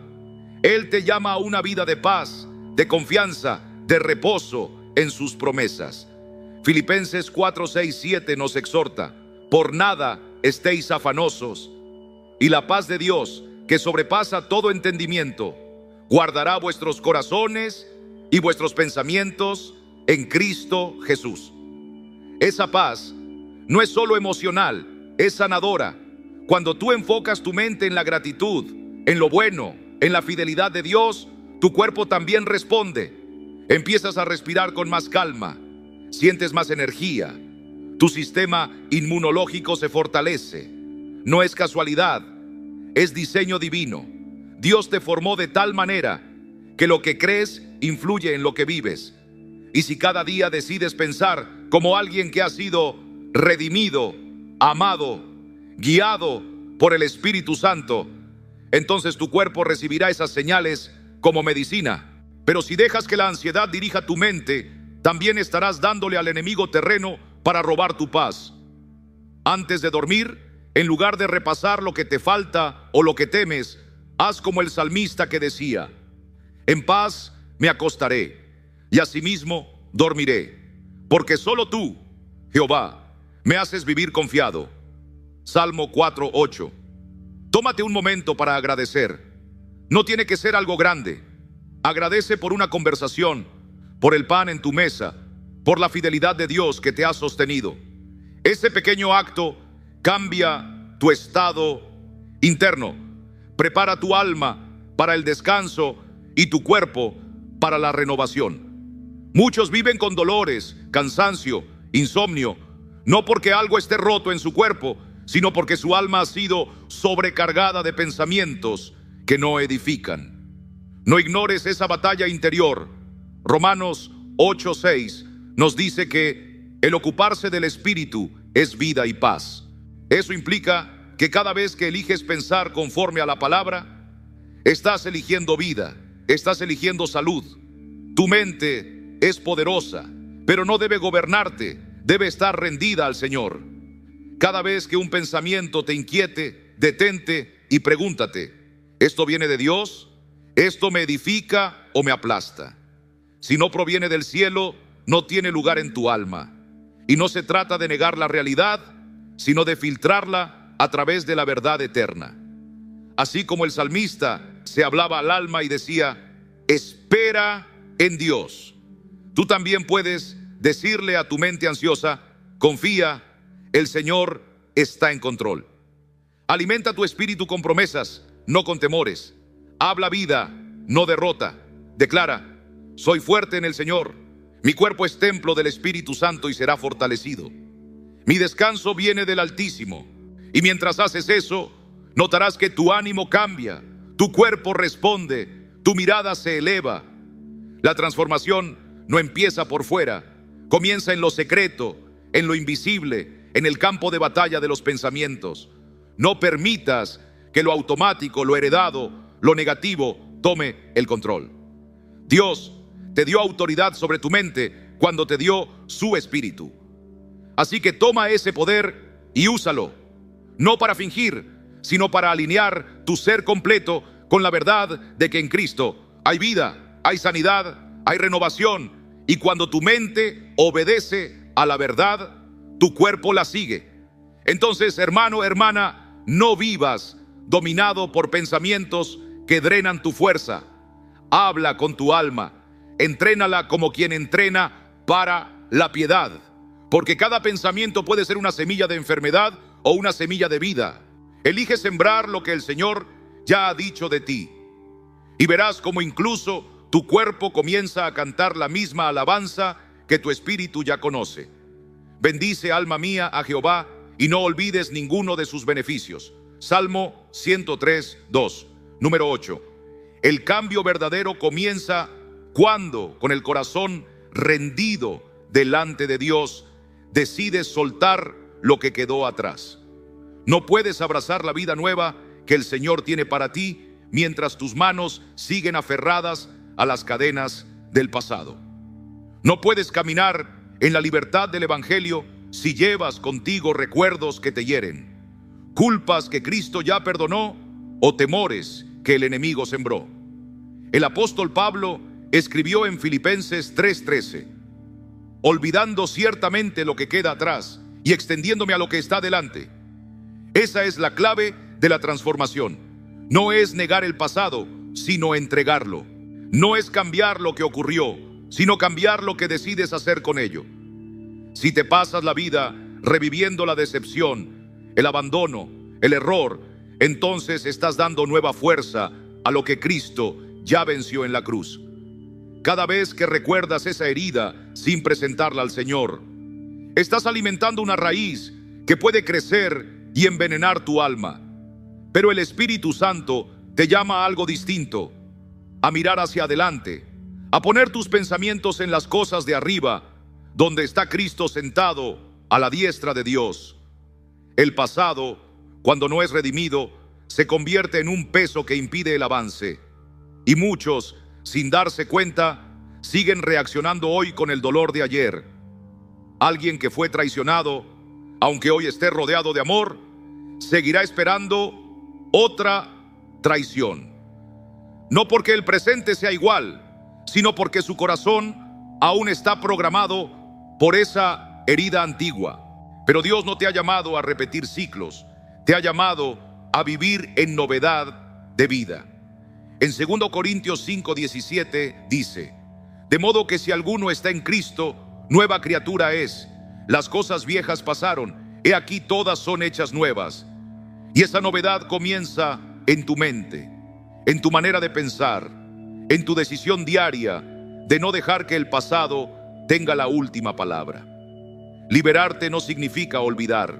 Él te llama a una vida de paz, de confianza, de reposo en sus promesas. Filipenses 4:6-7 nos exhorta: por nada estéis afanosos, y la paz de Dios, que sobrepasa todo entendimiento, guardará vuestros corazones y vuestros pensamientos en Cristo Jesús. Esa paz no es solo emocional, es sanadora. Cuando tú enfocas tu mente en la gratitud, en lo bueno, en la fidelidad de Dios, tu cuerpo también responde. Empiezas a respirar con más calma, sientes más energía, Tu sistema inmunológico se fortalece. No es casualidad, es diseño divino. Dios te formó de tal manera que lo que crees influye en lo que vives. Y si cada día decides pensar como alguien que ha sido redimido, amado, guiado por el Espíritu Santo, entonces tu cuerpo recibirá esas señales como medicina. Pero si dejas que la ansiedad dirija tu mente, también estarás dándole al enemigo terreno para robar tu paz. Antes de dormir, en lugar de repasar lo que te falta o lo que temes, haz como el salmista que decía: en paz me acostaré y asimismo dormiré, porque solo tú, Jehová, me haces vivir confiado. Salmo 4:8. Tómate un momento para agradecer. No tiene que ser algo grande. Agradece por una conversación, por el pan en tu mesa, por la fidelidad de Dios que te ha sostenido. Ese pequeño acto cambia tu estado interno, prepara tu alma para el descanso y tu cuerpo para la renovación. Muchos viven con dolores, cansancio, insomnio, no porque algo esté roto en su cuerpo, sino porque su alma ha sido sobrecargada de pensamientos que no edifican. No ignores esa batalla interior. Romanos 8:6 nos dice que el ocuparse del Espíritu es vida y paz. Eso implica que cada vez que eliges pensar conforme a la palabra, estás eligiendo vida, estás eligiendo salud. Tu mente es poderosa, pero no debe gobernarte, debe estar rendida al Señor. Cada vez que un pensamiento te inquiete, detente y pregúntate: ¿esto viene de Dios? ¿Esto me edifica o me aplasta? Si no proviene del cielo, no tiene lugar en tu alma. Y no se trata de negar la realidad, sino de filtrarla a través de la verdad eterna. Así como el salmista se hablaba al alma y decía: espera en Dios. Tú también puedes decirle a tu mente ansiosa: confía, el Señor está en control. Alimenta tu espíritu con promesas, no con temores. Habla vida, no derrota. Declara: soy fuerte en el Señor. Mi cuerpo es templo del Espíritu Santo y será fortalecido. Mi descanso viene del Altísimo. Y mientras haces eso, notarás que tu ánimo cambia, tu cuerpo responde, tu mirada se eleva. La transformación no empieza por fuera, comienza en lo secreto, en lo invisible, en el campo de batalla de los pensamientos. No permitas que lo automático, lo heredado, lo negativo tome el control. Dios te dio autoridad sobre tu mente cuando te dio su Espíritu. Así que toma ese poder y úsalo, no para fingir, sino para alinear tu ser completo con la verdad de que en Cristo hay vida, hay sanidad, hay renovación, y cuando tu mente obedece a la verdad, tu cuerpo la sigue. Entonces, hermano, hermana, no vivas dominado por pensamientos que drenan tu fuerza. Habla con tu alma, entrénala como quien entrena para la piedad, porque cada pensamiento puede ser una semilla de enfermedad o una semilla de vida. Elige sembrar lo que el Señor ya ha dicho de ti, y verás como incluso tu cuerpo comienza a cantar la misma alabanza que tu espíritu ya conoce. Bendice, alma mía, a Jehová, y no olvides ninguno de sus beneficios. Salmo 103:2. Número 8. El cambio verdadero comienza cuando, con el corazón rendido delante de Dios, decides soltar lo que quedó atrás. No puedes abrazar la vida nueva que el Señor tiene para ti mientras tus manos siguen aferradas a las cadenas del pasado. No puedes caminar en la libertad del Evangelio si llevas contigo recuerdos que te hieren, culpas que Cristo ya perdonó o temores que el enemigo sembró. El apóstol Pablo escribió en Filipenses 3:13: olvidando ciertamente lo que queda atrás y extendiéndome a lo que está delante. Esa es la clave de la transformación. No es negar el pasado, sino entregarlo. No es cambiar lo que ocurrió, sino cambiar lo que decides hacer con ello. Si te pasas la vida reviviendo la decepción, el abandono, el error, entonces estás dando nueva fuerza a lo que Cristo ya venció en la cruz. Cada vez que recuerdas esa herida sin presentarla al Señor, Estás alimentando una raíz que puede crecer y envenenar tu alma. Pero el Espíritu Santo te llama a algo distinto, a mirar hacia adelante, a poner tus pensamientos en las cosas de arriba, donde está Cristo sentado a la diestra de Dios. El pasado, cuando no es redimido, se convierte en un peso que impide el avance. Y muchos, sin darse cuenta, siguen reaccionando hoy con el dolor de ayer. Alguien que fue traicionado, aunque hoy esté rodeado de amor, seguirá esperando otra traición. No porque el presente sea igual, sino porque su corazón aún está programado por esa herida antigua. Pero Dios no te ha llamado a repetir ciclos, te ha llamado a vivir en novedad de vida. En 2 Corintios 5:17 dice: de modo que si alguno está en Cristo, nueva criatura es. Las cosas viejas pasaron, he aquí todas son hechas nuevas. Y esa novedad comienza en tu mente, en tu manera de pensar, en tu decisión diaria de no dejar que el pasado tenga la última palabra. Liberarte no significa olvidar,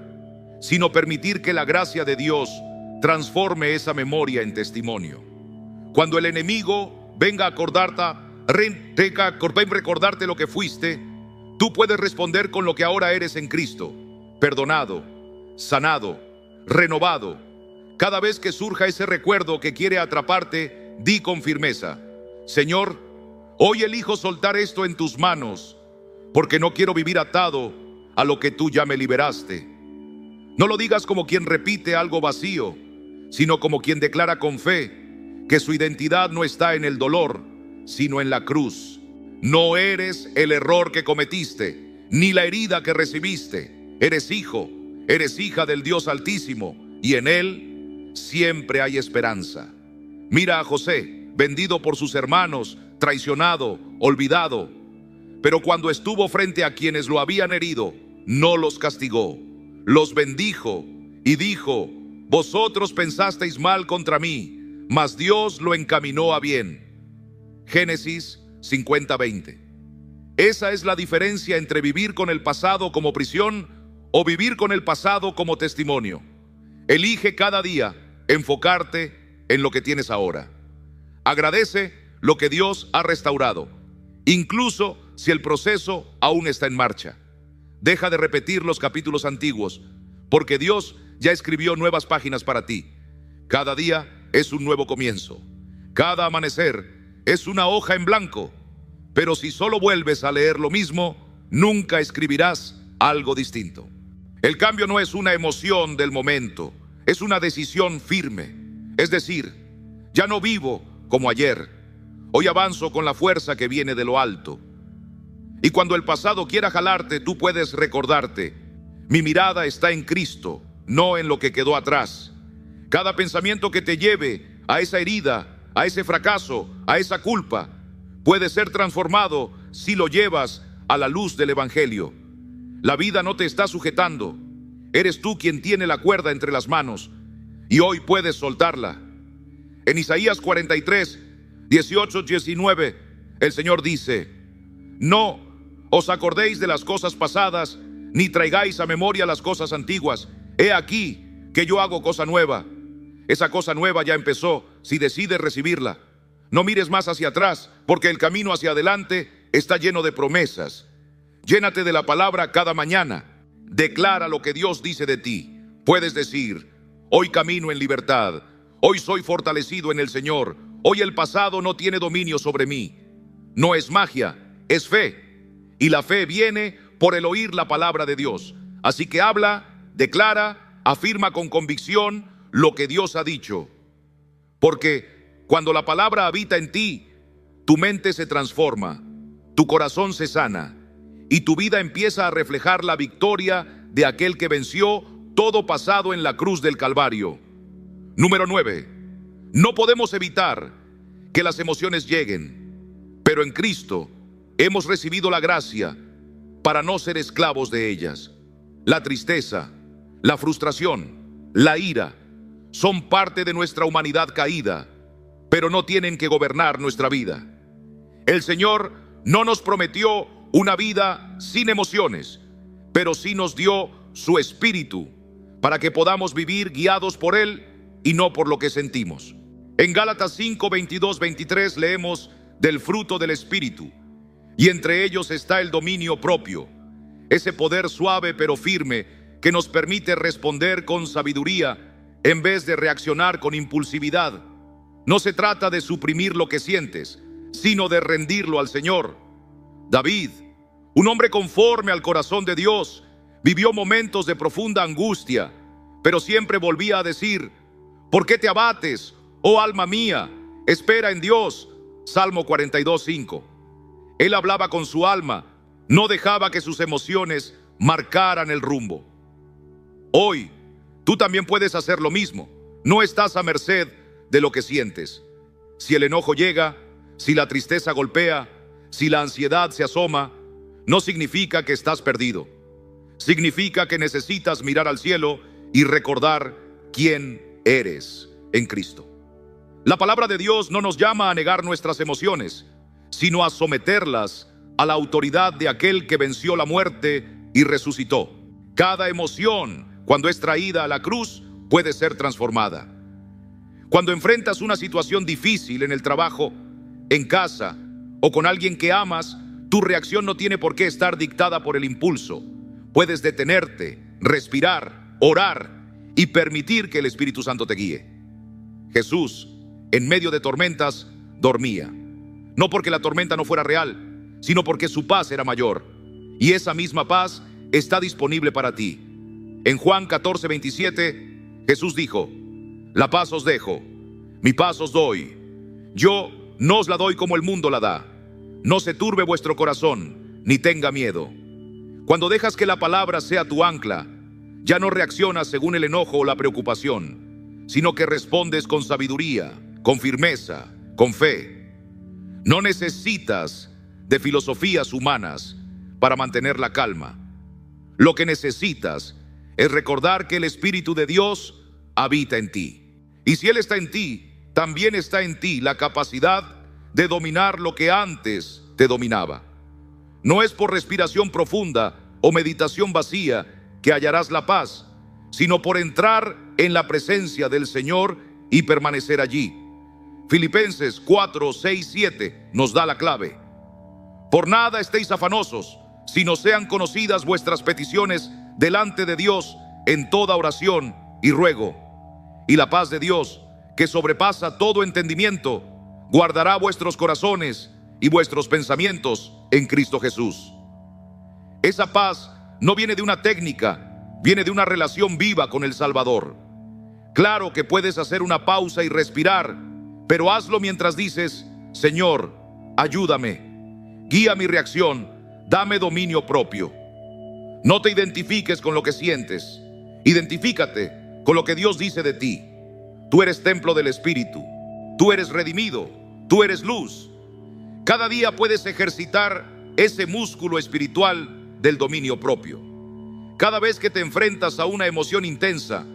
sino permitir que la gracia de Dios transforme esa memoria en testimonio. Cuando el enemigo venga a recordarte lo que fuiste, tú puedes responder con lo que ahora eres en Cristo: perdonado, sanado, renovado. Cada vez que surja ese recuerdo que quiere atraparte, di con firmeza: Señor, hoy elijo soltar esto en tus manos, porque no quiero vivir atado a lo que tú ya me liberaste. No lo digas como quien repite algo vacío, sino como quien declara con fe que su identidad no está en el dolor, sino en la cruz. No eres el error que cometiste, ni la herida que recibiste. Eres hijo, eres hija del Dios Altísimo, y en Él siempre hay esperanza. Mira a José, vendido por sus hermanos, traicionado, olvidado. Pero cuando estuvo frente a quienes lo habían herido, no los castigó, los bendijo y dijo: vosotros pensasteis mal contra mí, mas Dios lo encaminó a bien. Génesis 50:20. Esa es la diferencia entre vivir con el pasado como prisión o vivir con el pasado como testimonio. Elige cada día enfocarte en lo que tienes ahora. Agradece lo que Dios ha restaurado, incluso si el proceso aún está en marcha. Deja de repetir los capítulos antiguos, porque Dios ya escribió nuevas páginas para ti. Cada día es un nuevo comienzo. Cada amanecer es una hoja en blanco. Pero si solo vuelves a leer lo mismo, nunca escribirás algo distinto. El cambio no es una emoción del momento, es una decisión firme. Es decir, ya no vivo como ayer. Hoy avanzo con la fuerza que viene de lo alto. Y cuando el pasado quiera jalarte, tú puedes recordarte: mi mirada está en Cristo, no en lo que quedó atrás. Cada pensamiento que te lleve a esa herida, a ese fracaso, a esa culpa, puede ser transformado si lo llevas a la luz del Evangelio. La vida no te está sujetando. Eres tú quien tiene la cuerda entre las manos, y hoy puedes soltarla. En Isaías 43, 18, 19, el Señor dice: no os acordéis de las cosas pasadas, ni traigáis a memoria las cosas antiguas. He aquí que yo hago cosa nueva. Esa cosa nueva ya empezó si decides recibirla. No mires más hacia atrás, porque el camino hacia adelante está lleno de promesas. Llénate de la palabra cada mañana. Declara lo que Dios dice de ti. Puedes decir: hoy camino en libertad. Hoy soy fortalecido en el Señor. Hoy el pasado no tiene dominio sobre mí. No es magia, es fe. Y la fe viene por el oír la palabra de Dios. Así que habla, declara, afirma con convicción lo que Dios ha dicho. Porque cuando la palabra habita en ti, tu mente se transforma, tu corazón se sana y tu vida empieza a reflejar la victoria de aquel que venció todo pasado en la cruz del Calvario. Número 9. No podemos evitar que las emociones lleguen, pero en Cristo hemos recibido la gracia para no ser esclavos de ellas. La tristeza, la frustración, la ira son parte de nuestra humanidad caída, pero no tienen que gobernar nuestra vida. El Señor no nos prometió una vida sin emociones. pero sí nos dio su Espíritu, para que podamos vivir guiados por Él y no por lo que sentimos. En Gálatas 5, 22, 23 leemos del fruto del Espíritu, y entre ellos está el dominio propio, ese poder suave pero firme que nos permite responder con sabiduría en vez de reaccionar con impulsividad. No se trata de suprimir lo que sientes, sino de rendirlo al Señor. David, un hombre conforme al corazón de Dios, vivió momentos de profunda angustia, pero siempre volvía a decir: ¿por qué te abates, oh alma mía? Espera en Dios. Salmo 42, 5. Él hablaba con su alma, no dejaba que sus emociones marcaran el rumbo. Hoy, tú también puedes hacer lo mismo. No estás a merced de lo que sientes. Si el enojo llega, si la tristeza golpea, si la ansiedad se asoma, no significa que estás perdido. Significa que necesitas mirar al cielo y recordar quién eres en Cristo. La palabra de Dios no nos llama a negar nuestras emociones, sino a someterlas a la autoridad de aquel que venció la muerte y resucitó. Cada emoción, cuando es traída a la cruz, puede ser transformada. Cuando enfrentas una situación difícil en el trabajo, en casa o con alguien que amas, tu reacción no tiene por qué estar dictada por el impulso. Puedes detenerte, respirar, orar y permitir que el Espíritu Santo te guíe. Jesús, en medio de tormentas, dormía. No porque la tormenta no fuera real, sino porque su paz era mayor. Y esa misma paz está disponible para ti. En Juan 14, 27, Jesús dijo: la paz os dejo, mi paz os doy. Yo no os la doy como el mundo la da. No se turbe vuestro corazón, ni tenga miedo. Cuando dejas que la palabra sea tu ancla, ya no reaccionas según el enojo o la preocupación, sino que respondes con sabiduría, con firmeza, con fe. No necesitas de filosofías humanas para mantener la calma. Lo que necesitas es recordar que el Espíritu de Dios habita en ti. Y si Él está en ti, también está en ti la capacidad de dominar lo que antes te dominaba. No es por respiración profunda o meditación vacía que hallarás la paz, sino por entrar en la presencia del Señor y permanecer allí. Filipenses 4, 6, 7 nos da la clave. Por nada estéis afanosos, sino sean conocidas vuestras peticiones delante de Dios en toda oración y ruego. Y la paz de Dios, que sobrepasa todo entendimiento, guardará vuestros corazones y vuestros pensamientos en Cristo Jesús. Esa paz no viene de una técnica, viene de una relación viva con el Salvador. Claro que puedes hacer una pausa y respirar, pero hazlo mientras dices: Señor, ayúdame, guía mi reacción, dame dominio propio. No te identifiques con lo que sientes, identifícate con lo que Dios dice de ti. Tú eres templo del Espíritu, tú eres redimido, tú eres luz. Cada día puedes ejercitar ese músculo espiritual del dominio propio. Cada vez que te enfrentas a una emoción intensa,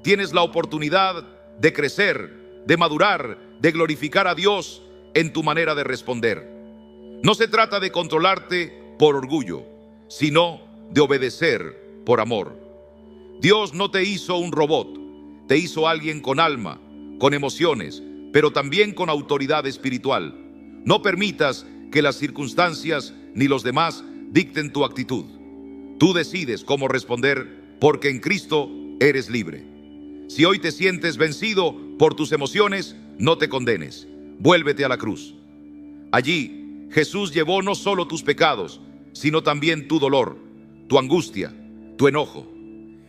tienes la oportunidad de crecer, de madurar, de glorificar a Dios en tu manera de responder. No se trata de controlarte por orgullo, sino de obedecer por amor. Dios no te hizo un robot, te hizo alguien con alma, con emociones, pero también con autoridad espiritual. No permitas que las circunstancias ni los demás dicten tu actitud. Tú decides cómo responder, porque en Cristo eres libre. Si hoy te sientes vencido por tus emociones, no te condenes. Vuélvete a la cruz. Allí, Jesús llevó no solo tus pecados, sino también tu dolor, tu angustia, tu enojo.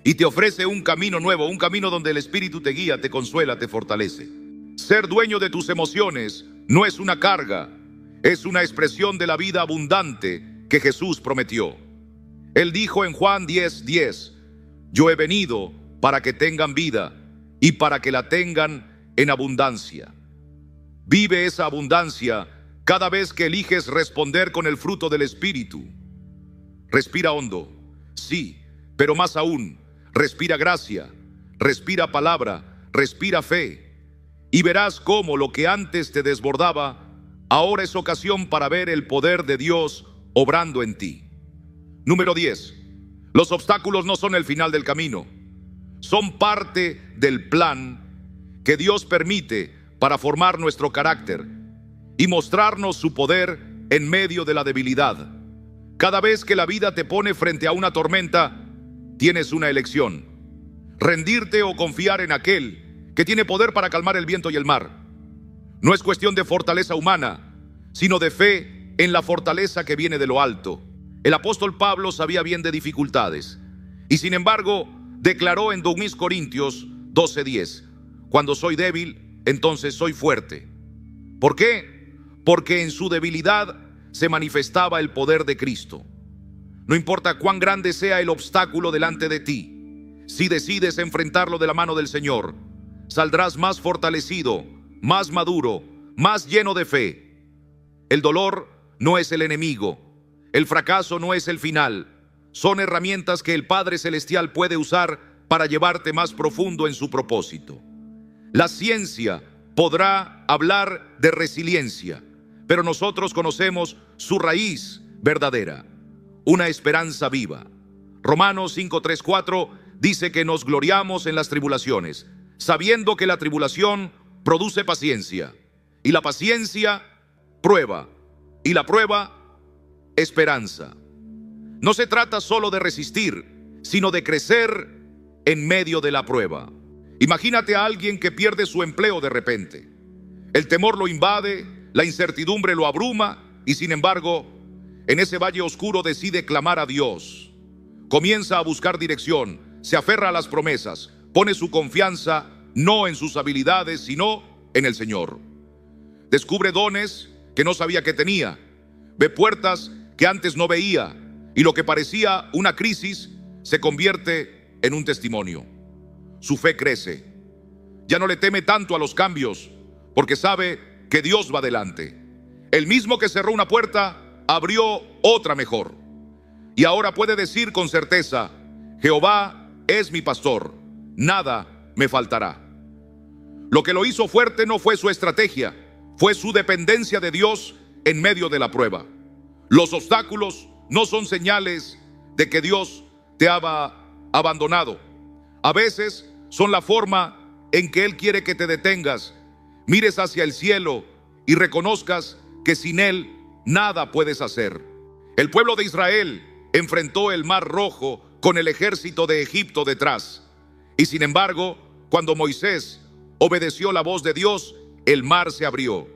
Y te ofrece un camino nuevo, un camino donde el Espíritu te guía, te consuela, te fortalece. Ser dueño de tus emociones no es una carga, es una expresión de la vida abundante que Jesús prometió. Él dijo en Juan 10:10, yo he venido para que tengan vida y para que la tengan en abundancia. Vive esa abundancia cada vez que eliges responder con el fruto del Espíritu. Respira hondo, sí, pero más aún, respira gracia, respira palabra, respira fe, y verás cómo lo que antes te desbordaba, ahora es ocasión para ver el poder de Dios obrando en ti. Número 10. Los obstáculos no son el final del camino, son parte del plan que Dios permite para formar nuestro carácter y mostrarnos su poder en medio de la debilidad. Cada vez que la vida te pone frente a una tormenta, tienes una elección: rendirte o confiar en aquel que tiene poder para calmar el viento y el mar. No es cuestión de fortaleza humana, sino de fe en la fortaleza que viene de lo alto. El apóstol Pablo sabía bien de dificultades y sin embargo declaró en 2 Corintios 12:10: cuando soy débil, entonces soy fuerte. ¿Por qué? Porque en su debilidad se manifestaba el poder de Cristo. No importa cuán grande sea el obstáculo delante de ti, si decides enfrentarlo de la mano del Señor, saldrás más fortalecido, más maduro, más lleno de fe. El dolor no es el enemigo, el fracaso no es el final. Son herramientas que el Padre Celestial puede usar para llevarte más profundo en su propósito. La ciencia podrá hablar de resiliencia, pero nosotros conocemos su raíz verdadera, una esperanza viva. Romanos 5:3-4 dice que nos gloriamos en las tribulaciones, sabiendo que la tribulación produce paciencia, y la paciencia, prueba, y la prueba, esperanza. No se trata solo de resistir, sino de crecer en medio de la prueba. Imagínate a alguien que pierde su empleo de repente. El temor lo invade, la incertidumbre lo abruma y sin embargo, en ese valle oscuro decide clamar a Dios. Comienza a buscar dirección, se aferra a las promesas, pone su confianza no en sus habilidades, sino en el Señor. Descubre dones que no sabía que tenía, ve puertas que antes no veía y lo que parecía una crisis se convierte en un testimonio. Su fe crece. Ya no le teme tanto a los cambios porque sabe que Dios va adelante. El mismo que cerró una puerta abrió otra mejor. Y ahora puede decir con certeza: Jehová es mi pastor, nada me faltará. Lo que lo hizo fuerte no fue su estrategia, fue su dependencia de Dios en medio de la prueba. Los obstáculos no son señales de que Dios te ha abandonado. A veces son la forma en que Él quiere que te detengas, mires hacia el cielo y reconozcas que sin Él nada puedes hacer. El pueblo de Israel enfrentó el Mar Rojo con el ejército de Egipto detrás. Y sin embargo, cuando Moisés obedeció la voz de Dios, el mar se abrió.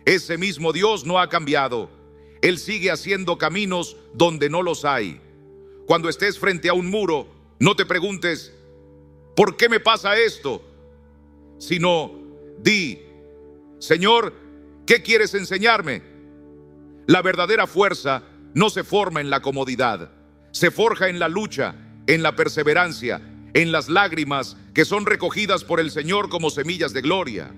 Ese mismo Dios no ha cambiado. Él sigue haciendo caminos donde no los hay. Cuando estés frente a un muro, no te preguntes: ¿por qué me pasa esto? Sino di: Señor, ¿qué quieres enseñarme? La verdadera fuerza no se forma en la comodidad, se forja en la lucha, en la perseverancia, en las lágrimas que son recogidas por el Señor como semillas de gloria.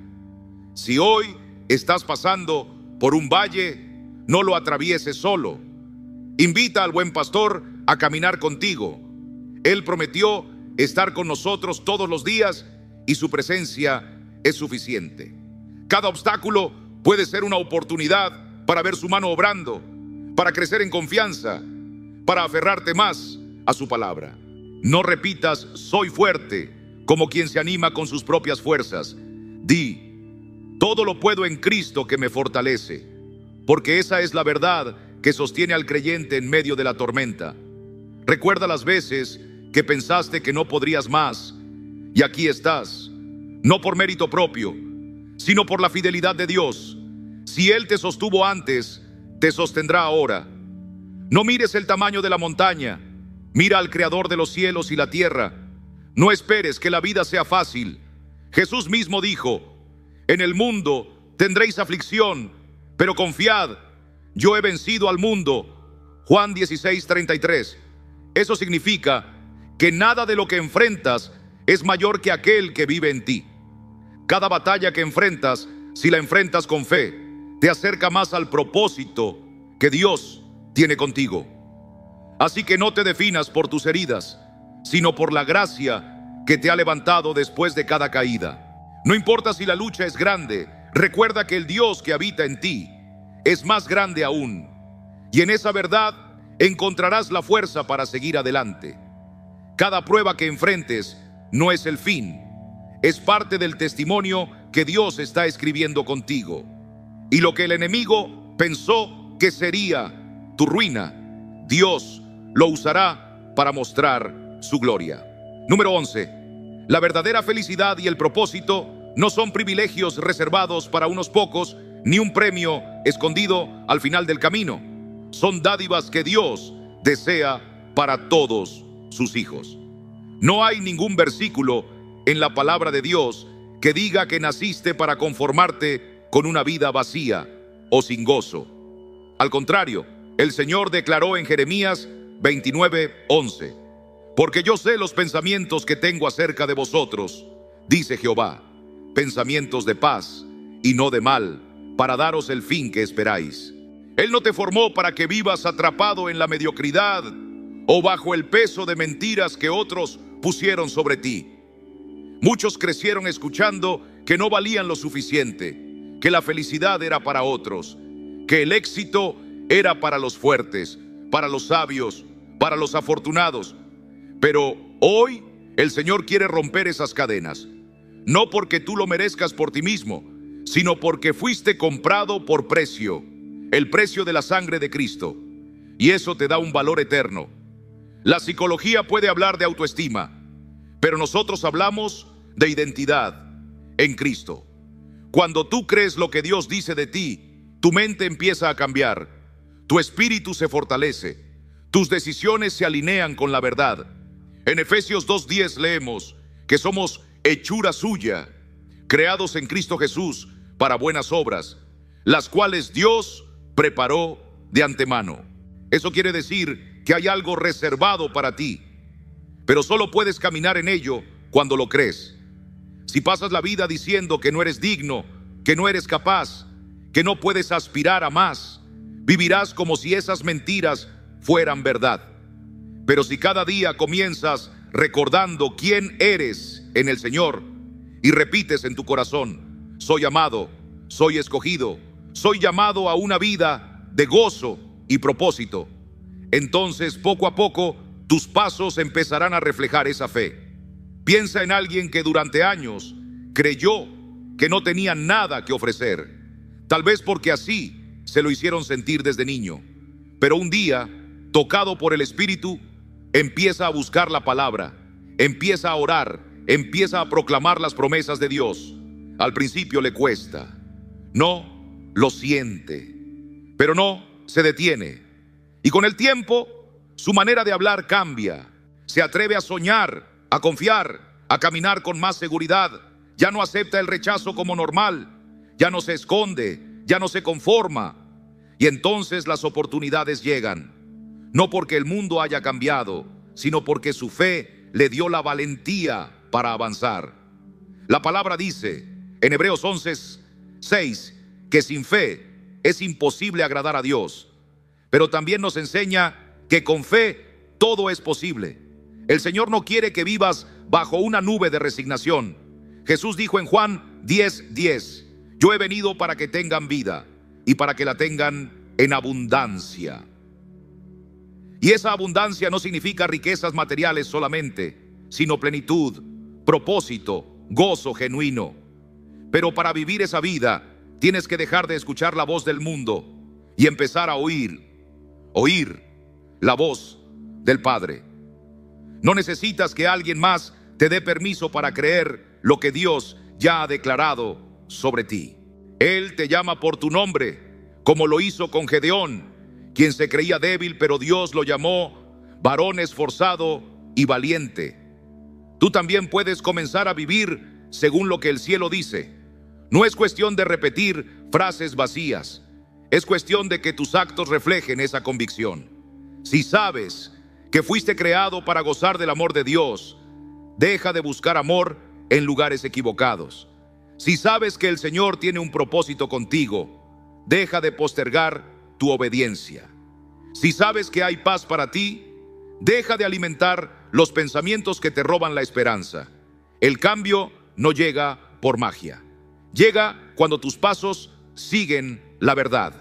Si hoy estás pasando por un valle, no lo atravieses solo. Invita al buen pastor a caminar contigo. Él prometió estar con nosotros todos los días y su presencia es suficiente. Cada obstáculo puede ser una oportunidad para ver su mano obrando, para crecer en confianza, para aferrarte más a su palabra. No repitas "soy fuerte" como quien se anima con sus propias fuerzas. Di: todo lo puedo en Cristo que me fortalece, porque esa es la verdad que sostiene al creyente en medio de la tormenta. Recuerda las veces que pensaste que no podrías más, y aquí estás, no por mérito propio, sino por la fidelidad de Dios. Si Él te sostuvo antes, te sostendrá ahora. No mires el tamaño de la montaña, mira al Creador de los cielos y la tierra. No esperes que la vida sea fácil. Jesús mismo dijo: en el mundo tendréis aflicción, pero confiad, yo he vencido al mundo. Juan 16:33. Eso significa que nada de lo que enfrentas es mayor que aquel que vive en ti. Cada batalla que enfrentas, si la enfrentas con fe, te acerca más al propósito que Dios tiene contigo. Así que no te definas por tus heridas, sino por la gracia que te ha levantado después de cada caída. No importa si la lucha es grande, recuerda que el Dios que habita en ti es más grande aún. Y en esa verdad encontrarás la fuerza para seguir adelante. Cada prueba que enfrentes no es el fin, es parte del testimonio que Dios está escribiendo contigo. Y lo que el enemigo pensó que sería tu ruina, Dios lo usará para mostrar su gloria. Número 11. La verdadera felicidad y el propósito no son privilegios reservados para unos pocos, ni un premio escondido al final del camino. Son dádivas que Dios desea para todos sus hijos. No hay ningún versículo en la palabra de Dios que diga que naciste para conformarte con una vida vacía o sin gozo. Al contrario, el Señor declaró en Jeremías 29:11: porque yo sé los pensamientos que tengo acerca de vosotros, dice Jehová, pensamientos de paz y no de mal, para daros el fin que esperáis. Él no te formó para que vivas atrapado en la mediocridad o bajo el peso de mentiras que otros pusieron sobre ti. Muchos crecieron escuchando que no valían lo suficiente, que la felicidad era para otros, que el éxito era para los fuertes, para los sabios, para los afortunados. Pero hoy el Señor quiere romper esas cadenas, no porque tú lo merezcas por ti mismo, sino porque fuiste comprado por precio, el precio de la sangre de Cristo, y eso te da un valor eterno. La psicología puede hablar de autoestima, pero nosotros hablamos de identidad en Cristo. Cuando tú crees lo que Dios dice de ti, tu mente empieza a cambiar, tu espíritu se fortalece, tus decisiones se alinean con la verdad. En Efesios 2:10 leemos que somos hechura suya, creados en Cristo Jesús para buenas obras, las cuales Dios preparó de antemano. Eso quiere decir que hay algo reservado para ti, pero solo puedes caminar en ello cuando lo crees. Si pasas la vida diciendo que no eres digno, que no eres capaz, que no puedes aspirar a más, vivirás como si esas mentiras fueran verdad. Pero si cada día comienzas recordando quién eres en el Señor y repites en tu corazón: soy amado, soy escogido, soy llamado a una vida de gozo y propósito, entonces poco a poco tus pasos empezarán a reflejar esa fe. Piensa en alguien que durante años creyó que no tenía nada que ofrecer, tal vez porque así se lo hicieron sentir desde niño. Pero un día, tocado por el Espíritu, empieza a buscar la palabra, empieza a orar, empieza a proclamar las promesas de Dios. Al principio le cuesta, no lo siente, pero no se detiene. Y con el tiempo, su manera de hablar cambia. Se atreve a soñar, a confiar, a caminar con más seguridad. Ya no acepta el rechazo como normal, ya no se esconde, ya no se conforma. Y entonces las oportunidades llegan, no porque el mundo haya cambiado, sino porque su fe le dio la valentía para avanzar. La palabra dice en Hebreos 11:6 que sin fe es imposible agradar a Dios, pero también nos enseña que con fe todo es posible. El Señor no quiere que vivas bajo una nube de resignación. Jesús dijo en Juan 10:10: yo he venido para que tengan vida y para que la tengan en abundancia. Y esa abundancia no significa riquezas materiales solamente, sino plenitud, propósito, gozo genuino. Pero para vivir esa vida, tienes que dejar de escuchar la voz del mundo y empezar a oír la voz del Padre. No necesitas que alguien más te dé permiso para creer lo que Dios ya ha declarado sobre ti. Él te llama por tu nombre, como lo hizo con Gedeón, quien se creía débil, pero Dios lo llamó varón esforzado y valiente. Tú también puedes comenzar a vivir según lo que el cielo dice. No es cuestión de repetir frases vacías, es cuestión de que tus actos reflejen esa convicción. Si sabes que fuiste creado para gozar del amor de Dios, deja de buscar amor en lugares equivocados. Si sabes que el Señor tiene un propósito contigo, deja de postergar tu obediencia. Si sabes que hay paz para ti, deja de alimentar los pensamientos que te roban la esperanza. El cambio no llega por magia. Llega cuando tus pasos siguen la verdad.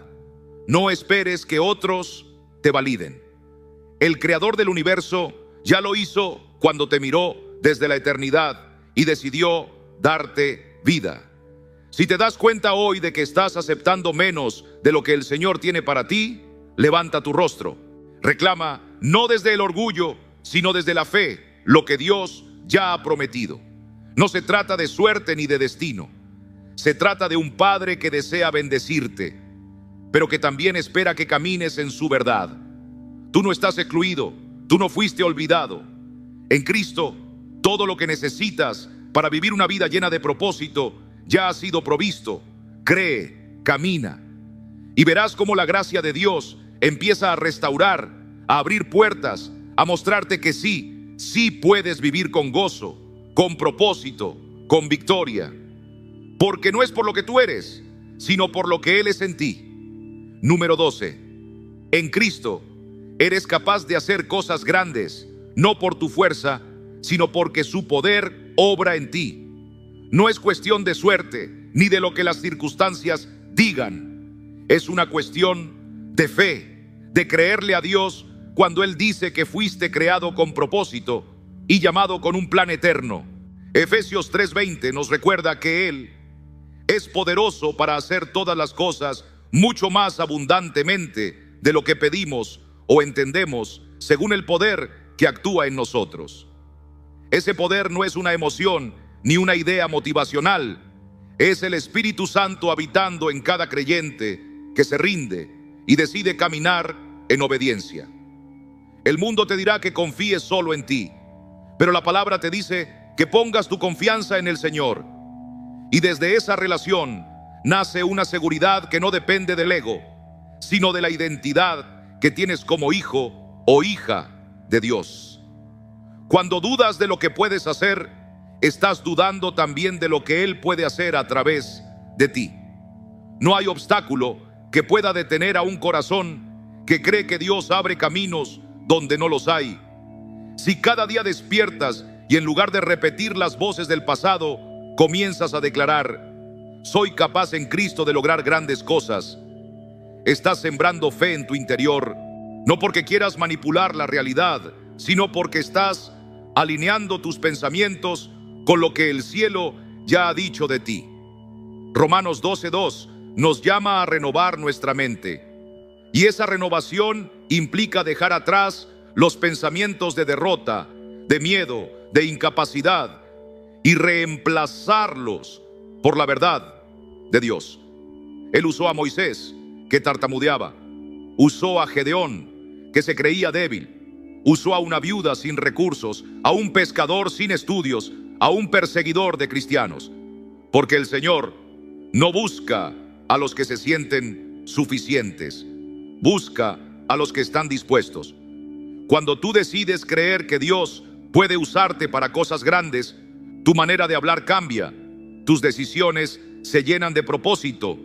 No esperes que otros te validen. El creador del universo ya lo hizo cuando te miró desde la eternidad y decidió darte vida. Si te das cuenta hoy de que estás aceptando menos de lo que el Señor tiene para ti, levanta tu rostro. Reclama no desde el orgullo, sino desde la fe, lo que Dios ya ha prometido. No se trata de suerte ni de destino. Se trata de un Padre que desea bendecirte, pero que también espera que camines en su verdad. Tú no estás excluido, tú no fuiste olvidado. En Cristo, todo lo que necesitas para vivir una vida llena de propósito ya ha sido provisto. Cree, camina, y verás cómo la gracia de Dios empieza a restaurar, a abrir puertas, a mostrarte que sí puedes vivir con gozo, con propósito, con victoria. Porque no es por lo que tú eres, sino por lo que Él es en ti. Número 12. En Cristo eres capaz de hacer cosas grandes, no por tu fuerza, sino porque su poder obra en ti. No es cuestión de suerte, ni de lo que las circunstancias digan. Es una cuestión de fe, de creerle a Dios cuando Él dice que fuiste creado con propósito y llamado con un plan eterno. Efesios 3:20 nos recuerda que Él es poderoso para hacer todas las cosas mucho más abundantemente de lo que pedimos o entendemos, según el poder que actúa en nosotros. Ese poder no es una emoción ni una idea motivacional. Es el Espíritu Santo habitando en cada creyente que se rinde y decide caminar en obediencia. El mundo te dirá que confíes solo en ti, pero la palabra te dice que pongas tu confianza en el Señor. Y desde esa relación nace una seguridad que no depende del ego, sino de la identidad que tienes como hijo o hija de Dios. Cuando dudas de lo que puedes hacer, estás dudando también de lo que Él puede hacer a través de ti. No hay obstáculo que pueda detener a un corazón que cree que Dios abre caminos donde no los hay. Si cada día despiertas y en lugar de repetir las voces del pasado, comienzas a declarar: soy capaz en Cristo de lograr grandes cosas, estás sembrando fe en tu interior, no porque quieras manipular la realidad, sino porque estás alineando tus pensamientos con lo que el cielo ya ha dicho de ti. Romanos 12:2 nos llama a renovar nuestra mente, y esa renovación implica dejar atrás los pensamientos de derrota, de miedo, de incapacidad, y reemplazarlos por la verdad de Dios. Él usó a Moisés, que tartamudeaba; usó a Gedeón, que se creía débil; usó a una viuda sin recursos, a un pescador sin estudios, a un perseguidor de cristianos. Porque el Señor no busca a los que se sienten suficientes, busca a los que están dispuestos. Cuando tú decides creer que Dios puede usarte para cosas grandes, tu manera de hablar cambia, tus decisiones se llenan de propósito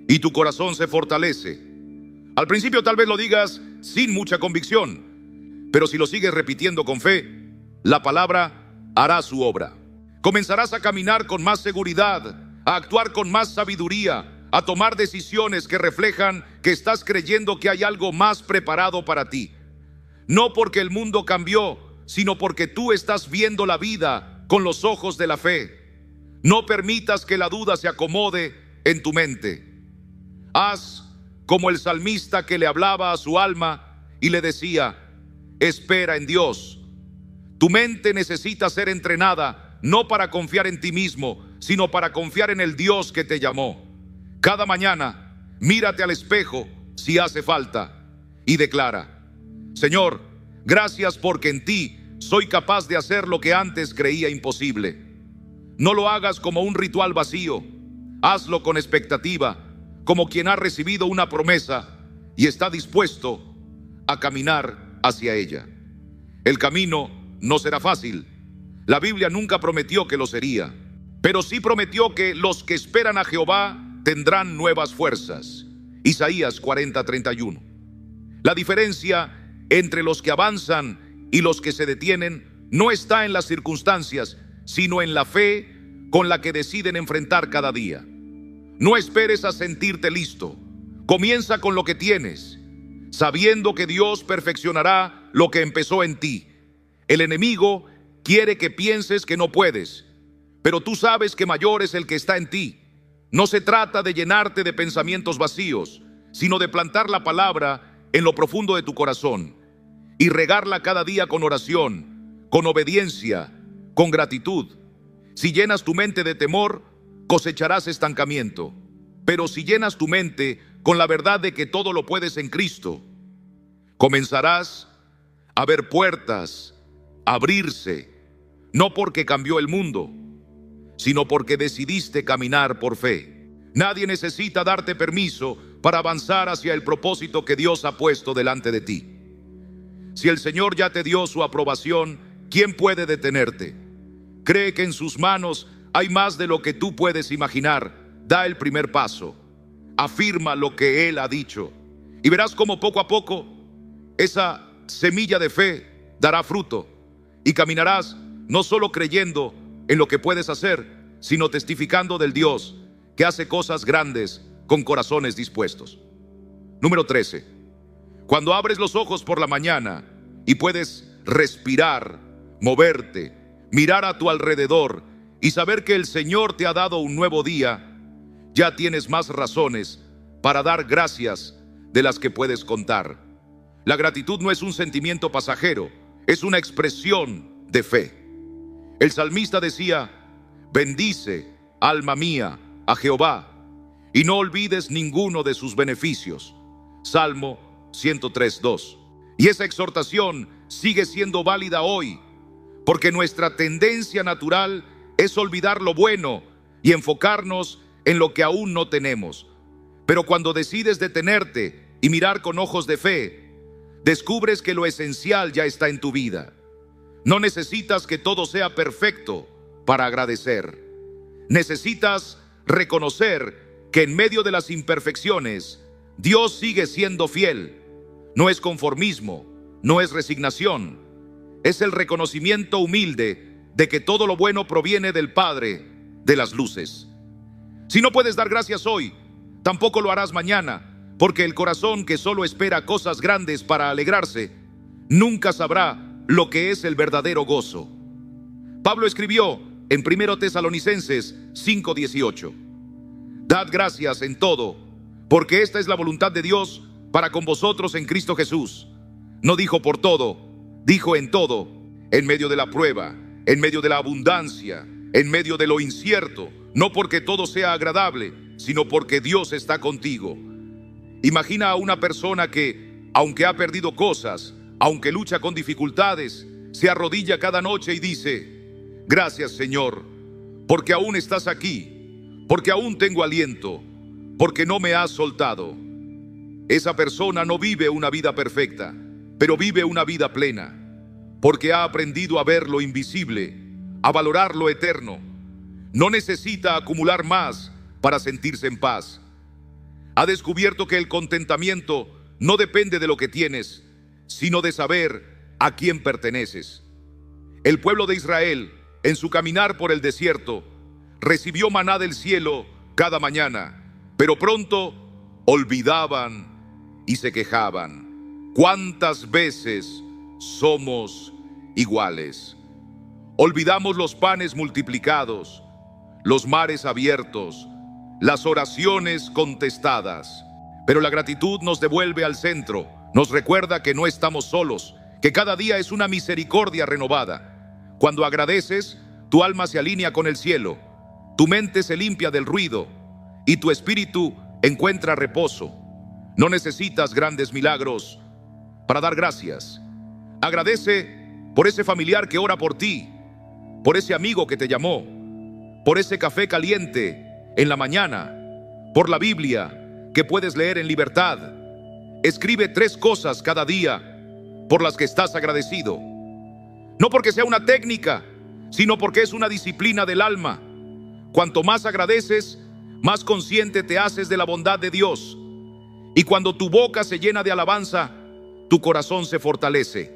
y tu corazón se fortalece. Al principio tal vez lo digas sin mucha convicción, pero si lo sigues repitiendo con fe, la palabra hará su obra. Comenzarás a caminar con más seguridad, a actuar con más sabiduría, a tomar decisiones que reflejan que estás creyendo que hay algo más preparado para ti. No porque el mundo cambió, sino porque tú estás viendo la vida con los ojos de la fe. No permitas que la duda se acomode en tu mente. Haz como el salmista que le hablaba a su alma y le decía: espera en Dios. Tu mente necesita ser entrenada, no para confiar en ti mismo, sino para confiar en el Dios que te llamó. Cada mañana, mírate al espejo si hace falta y declara: Señor, gracias porque en ti soy capaz de hacer lo que antes creía imposible. No lo hagas como un ritual vacío, hazlo con expectativa, como quien ha recibido una promesa y está dispuesto a caminar hacia ella. El camino no será fácil. La Biblia nunca prometió que lo sería, pero sí prometió que los que esperan a Jehová tendrán nuevas fuerzas. Isaías 40:31. La diferencia entre los que avanzan y los que se detienen no está en las circunstancias, sino en la fe con la que deciden enfrentar cada día. No esperes a sentirte listo. Comienza con lo que tienes, sabiendo que Dios perfeccionará lo que empezó en ti. El enemigo quiere que pienses que no puedes, pero tú sabes que mayor es el que está en ti. No se trata de llenarte de pensamientos vacíos, sino de plantar la palabra en lo profundo de tu corazón y regarla cada día con oración, con obediencia, con gratitud. Si llenas tu mente de temor, cosecharás estancamiento. Pero si llenas tu mente con la verdad de que todo lo puedes en Cristo, comenzarás a ver puertas abrirse, no porque cambió el mundo, sino porque decidiste caminar por fe. Nadie necesita darte permiso para avanzar hacia el propósito que Dios ha puesto delante de ti. Si el Señor ya te dio su aprobación, ¿quién puede detenerte? Cree que en sus manos hay más de lo que tú puedes imaginar. Da el primer paso. Afirma lo que Él ha dicho. Y verás cómo poco a poco esa semilla de fe dará fruto. Y caminarás no solo creyendo en lo que puedes hacer, sino testificando del Dios que hace cosas grandes con corazones dispuestos. Número 13. Cuando abres los ojos por la mañana y puedes respirar, moverte, mirar a tu alrededor y saber que el Señor te ha dado un nuevo día, ya tienes más razones para dar gracias de las que puedes contar. La gratitud no es un sentimiento pasajero, es una expresión de fe. El salmista decía: bendice, alma mía, a Jehová, y no olvides ninguno de sus beneficios. Salmo 103:2. Y esa exhortación sigue siendo válida hoy, porque nuestra tendencia natural es olvidar lo bueno y enfocarnos en lo que aún no tenemos. Pero cuando decides detenerte y mirar con ojos de fe, descubres que lo esencial ya está en tu vida. No necesitas que todo sea perfecto para agradecer. Necesitas reconocer que en medio de las imperfecciones, Dios sigue siendo fiel. No es conformismo, no es resignación. Es el reconocimiento humilde de que todo lo bueno proviene del Padre de las luces. Si no puedes dar gracias hoy, tampoco lo harás mañana, porque el corazón que solo espera cosas grandes para alegrarse, nunca sabrá lo que es el verdadero gozo. Pablo escribió en 1 Tesalonicenses 5:18: Dad gracias en todo, porque esta es la voluntad de Dios para con vosotros en Cristo Jesús. No dijo por todo, dijo en todo, en medio de la prueba, en medio de la abundancia, en medio de lo incierto, no porque todo sea agradable, sino porque Dios está contigo. Imagina a una persona que, aunque ha perdido cosas, aunque lucha con dificultades, se arrodilla cada noche y dice: gracias, Señor, porque aún estás aquí, porque aún tengo aliento, porque no me has soltado. Esa persona no vive una vida perfecta, pero vive una vida plena, porque ha aprendido a ver lo invisible, a valorar lo eterno. No necesita acumular más para sentirse en paz. Ha descubierto que el contentamiento no depende de lo que tienes, sino de saber a quién perteneces. El pueblo de Israel, en su caminar por el desierto, recibió maná del cielo cada mañana, pero pronto olvidaban y se quejaban. ¿Cuántas veces somos iguales? Olvidamos los panes multiplicados, los mares abiertos, las oraciones contestadas. Pero la gratitud nos devuelve al centro, nos recuerda que no estamos solos, que cada día es una misericordia renovada. Cuando agradeces, tu alma se alinea con el cielo, tu mente se limpia del ruido y tu espíritu encuentra reposo. No necesitas grandes milagros para dar gracias. Agradece por ese familiar que ora por ti, por ese amigo que te llamó, por ese café caliente en la mañana, por la Biblia que puedes leer en libertad. Escribe 3 cosas cada día por las que estás agradecido. No porque sea una técnica, sino porque es una disciplina del alma. Cuanto más agradeces, más consciente te haces de la bondad de Dios. Y cuando tu boca se llena de alabanza, tu corazón se fortalece.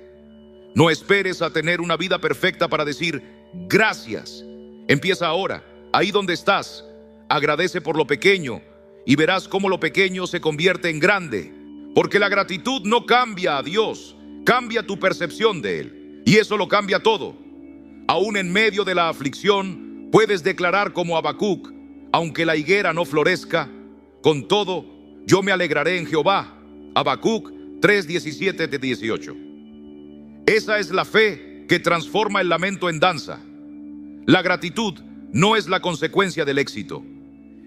No esperes a tener una vida perfecta para decir gracias. Empieza ahora, ahí donde estás. Agradece por lo pequeño y verás cómo lo pequeño se convierte en grande. Porque la gratitud no cambia a Dios, cambia tu percepción de Él. Y eso lo cambia todo. Aún en medio de la aflicción, puedes declarar como Habacuc: aunque la higuera no florezca, con todo, yo me alegraré en Jehová. Habacuc 3:17-18. Esa es la fe que transforma el lamento en danza. La gratitud no es la consecuencia del éxito,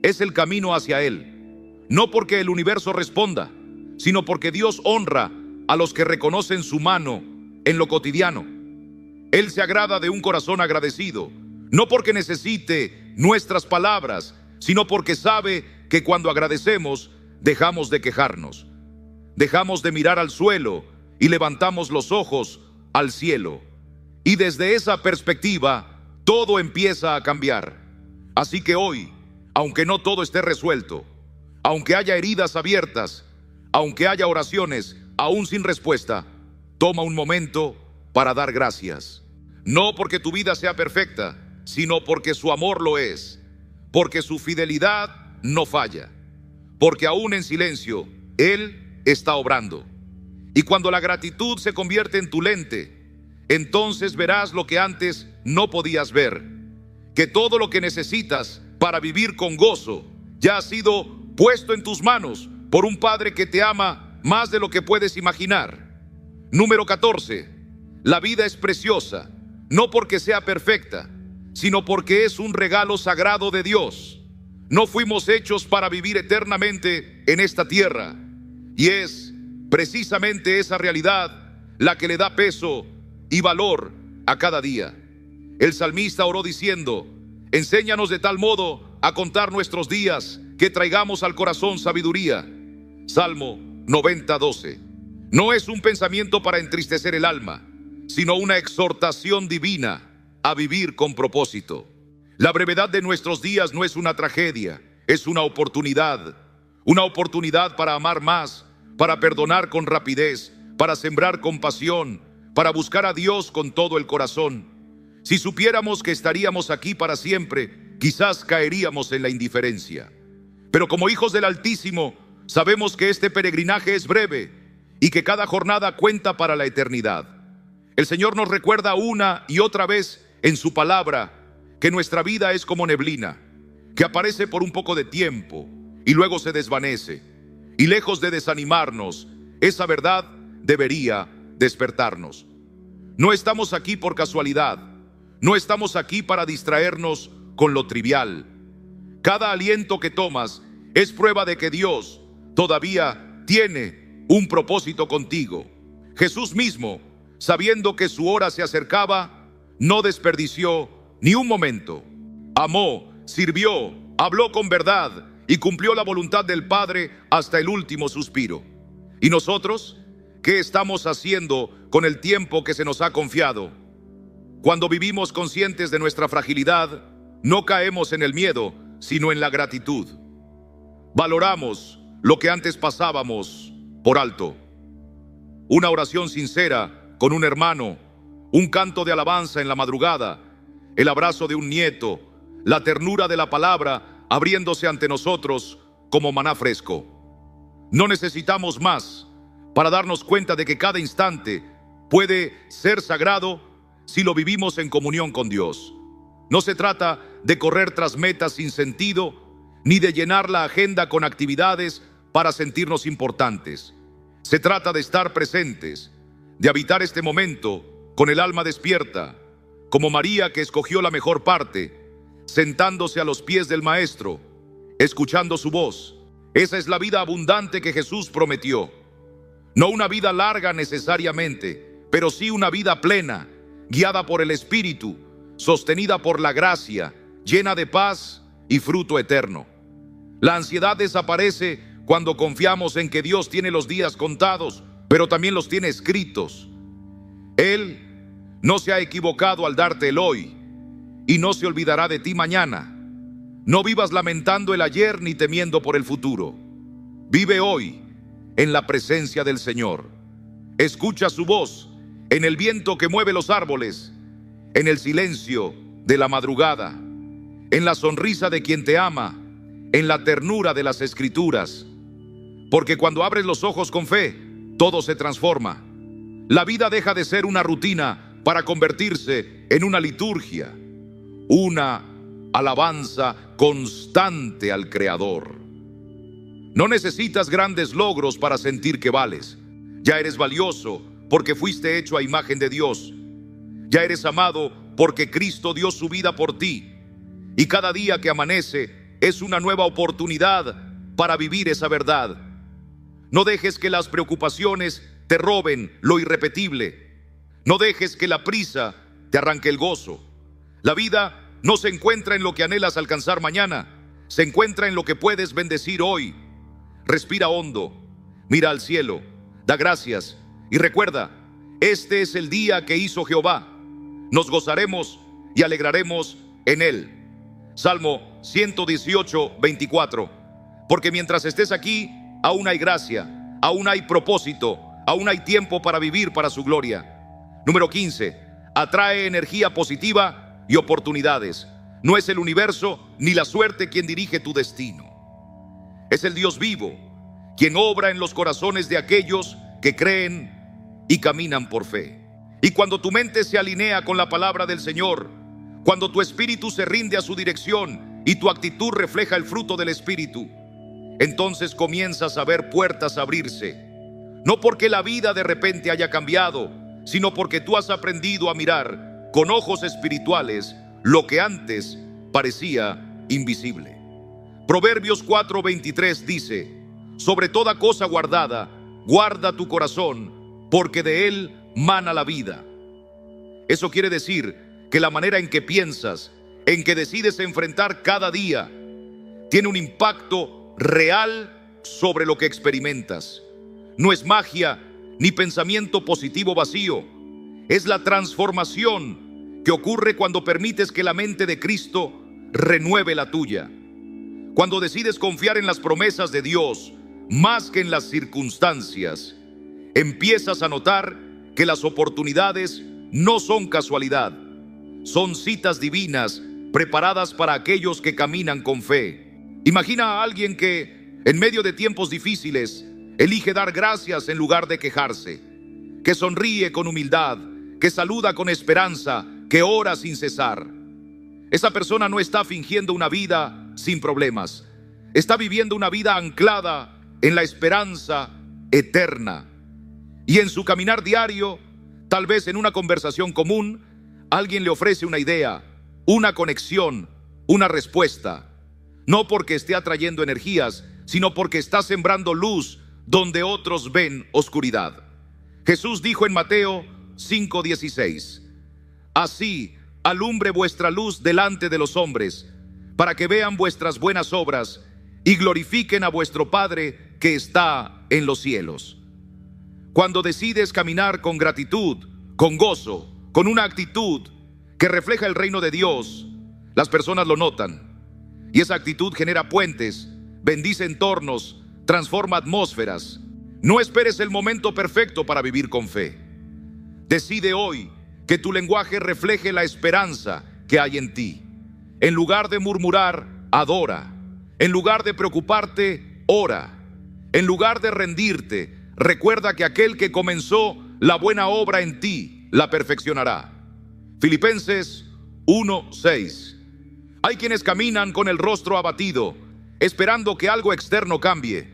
es el camino hacia él. No porque el universo responda, sino porque Dios honra a los que reconocen su mano en lo cotidiano. Él se agrada de un corazón agradecido, no porque necesite nuestras palabras, sino porque sabe que cuando agradecemos, dejamos de quejarnos, dejamos de mirar al suelo y levantamos los ojos al cielo. Y desde esa perspectiva, todo empieza a cambiar. Así que hoy, aunque no todo esté resuelto, aunque haya heridas abiertas, aunque haya oraciones aún sin respuesta, toma un momento para dar gracias. No porque tu vida sea perfecta, sino porque su amor lo es, porque su fidelidad no falla, porque aún en silencio, Él está obrando. Y cuando la gratitud se convierte en tu lente, entonces verás lo que antes no podías ver, que todo lo que necesitas para vivir con gozo ya ha sido puesto en tus manos por un Padre que te ama más de lo que puedes imaginar. Número 14. La vida es preciosa, no porque sea perfecta, sino porque es un regalo sagrado de Dios. No fuimos hechos para vivir eternamente en esta tierra, y es precisamente esa realidad la que le da peso y valor a cada día. El salmista oró diciendo: enséñanos de tal modo a contar nuestros días que traigamos al corazón sabiduría. Salmo 90:12. No es un pensamiento para entristecer el alma, sino una exhortación divina a vivir con propósito. La brevedad de nuestros días no es una tragedia, es una oportunidad para amar más, para perdonar con rapidez, para sembrar con pasión, para buscar a Dios con todo el corazón. Si supiéramos que estaríamos aquí para siempre, quizás caeríamos en la indiferencia. Pero como hijos del Altísimo, sabemos que este peregrinaje es breve y que cada jornada cuenta para la eternidad. El Señor nos recuerda una y otra vez en su palabra que nuestra vida es como neblina, que aparece por un poco de tiempo y luego se desvanece. Y lejos de desanimarnos, esa verdad debería despertarnos. No estamos aquí por casualidad, no estamos aquí para distraernos con lo trivial. Cada aliento que tomas es prueba de que Dios todavía tiene un propósito contigo. Jesús mismo, sabiendo que su hora se acercaba, no desperdició ni un momento. Amó, sirvió, habló con verdad y cumplió la voluntad del Padre hasta el último suspiro. ¿Y nosotros qué estamos haciendo con el tiempo que se nos ha confiado? Cuando vivimos conscientes de nuestra fragilidad, no caemos en el miedo, sino en la gratitud. Valoramos lo que antes pasábamos por alto. Una oración sincera con un hermano, un canto de alabanza en la madrugada, el abrazo de un nieto, la ternura de la palabra abriéndose ante nosotros como maná fresco. No necesitamos más para darnos cuenta de que cada instante puede ser sagrado si lo vivimos en comunión con Dios. No se trata de correr tras metas sin sentido, ni de llenar la agenda con actividades para sentirnos importantes. Se trata de estar presentes, de habitar este momento con el alma despierta, como María, que escogió la mejor parte, sentándose a los pies del Maestro, escuchando su voz. Esa es la vida abundante que Jesús prometió. No una vida larga necesariamente, pero sí una vida plena, guiada por el Espíritu, sostenida por la gracia, llena de paz y fruto eterno. La ansiedad desaparece cuando confiamos en que Dios tiene los días contados, pero también los tiene escritos. Él no se ha equivocado al darte el hoy y no se olvidará de ti mañana. No vivas lamentando el ayer ni temiendo por el futuro. Vive hoy en la presencia del Señor. Escucha su voz en el viento que mueve los árboles, en el silencio de la madrugada, en la sonrisa de quien te ama, en la ternura de las Escrituras. Porque cuando abres los ojos con fe, todo se transforma. La vida deja de ser una rutina para convertirse en una liturgia, una alabanza constante al Creador. No necesitas grandes logros para sentir que vales. Ya eres valioso porque fuiste hecho a imagen de Dios. Ya eres amado porque Cristo dio su vida por ti. Y cada día que amanece es una nueva oportunidad para vivir esa verdad. No dejes que las preocupaciones te roben lo irrepetible. No dejes que la prisa te arranque el gozo. La vida no se encuentra en lo que anhelas alcanzar mañana, se encuentra en lo que puedes bendecir hoy. Respira hondo, mira al cielo, da gracias y recuerda, este es el día que hizo Jehová. Nos gozaremos y alegraremos en él. Salmo 118, 24. Porque mientras estés aquí, aún hay gracia, aún hay propósito, aún hay tiempo para vivir para su gloria. Número 15. Atrae energía positiva y oportunidades. No es el universo ni la suerte quien dirige tu destino. Es el Dios vivo, quien obra en los corazones de aquellos que creen y caminan por fe. Y cuando tu mente se alinea con la palabra del Señor, cuando tu espíritu se rinde a su dirección y tu actitud refleja el fruto del Espíritu, entonces comienzas a ver puertas abrirse. No porque la vida de repente haya cambiado, sino porque tú has aprendido a mirar con ojos espirituales lo que antes parecía invisible. Proverbios 4:23 dice: sobre toda cosa guardada, guarda tu corazón, porque de él mana la vida. Eso quiere decir que la manera en que piensas, en que decides enfrentar cada día, tiene un impacto real sobre lo que experimentas. No es magia ni pensamiento positivo vacío. Es la transformación que ocurre cuando permites que la mente de Cristo renueve la tuya. Cuando decides confiar en las promesas de Dios más que en las circunstancias, empiezas a notar que las oportunidades no son casualidad, son citas divinas preparadas para aquellos que caminan con fe. Imagina a alguien que, en medio de tiempos difíciles, elige dar gracias en lugar de quejarse, que sonríe con humildad, que saluda con esperanza, que ora sin cesar. Esa persona no está fingiendo una vida sin problemas, está viviendo una vida anclada en la esperanza eterna. Y en su caminar diario, tal vez en una conversación común, alguien le ofrece una idea, una conexión, una respuesta. No porque esté atrayendo energías, sino porque está sembrando luz donde otros ven oscuridad. Jesús dijo en Mateo 5:16: así alumbre vuestra luz delante de los hombres, para que vean vuestras buenas obras y glorifiquen a vuestro Padre que está en los cielos. Cuando decides caminar con gratitud, con gozo, con una actitud que refleja el reino de Dios, las personas lo notan. Y esa actitud genera puentes, bendice entornos, transforma atmósferas. No esperes el momento perfecto para vivir con fe. Decide hoy que tu lenguaje refleje la esperanza que hay en ti. En lugar de murmurar, adora. En lugar de preocuparte, ora. En lugar de rendirte, recuerda que aquel que comenzó la buena obra en ti, la perfeccionará. Filipenses 1:6. Hay quienes caminan con el rostro abatido, esperando que algo externo cambie.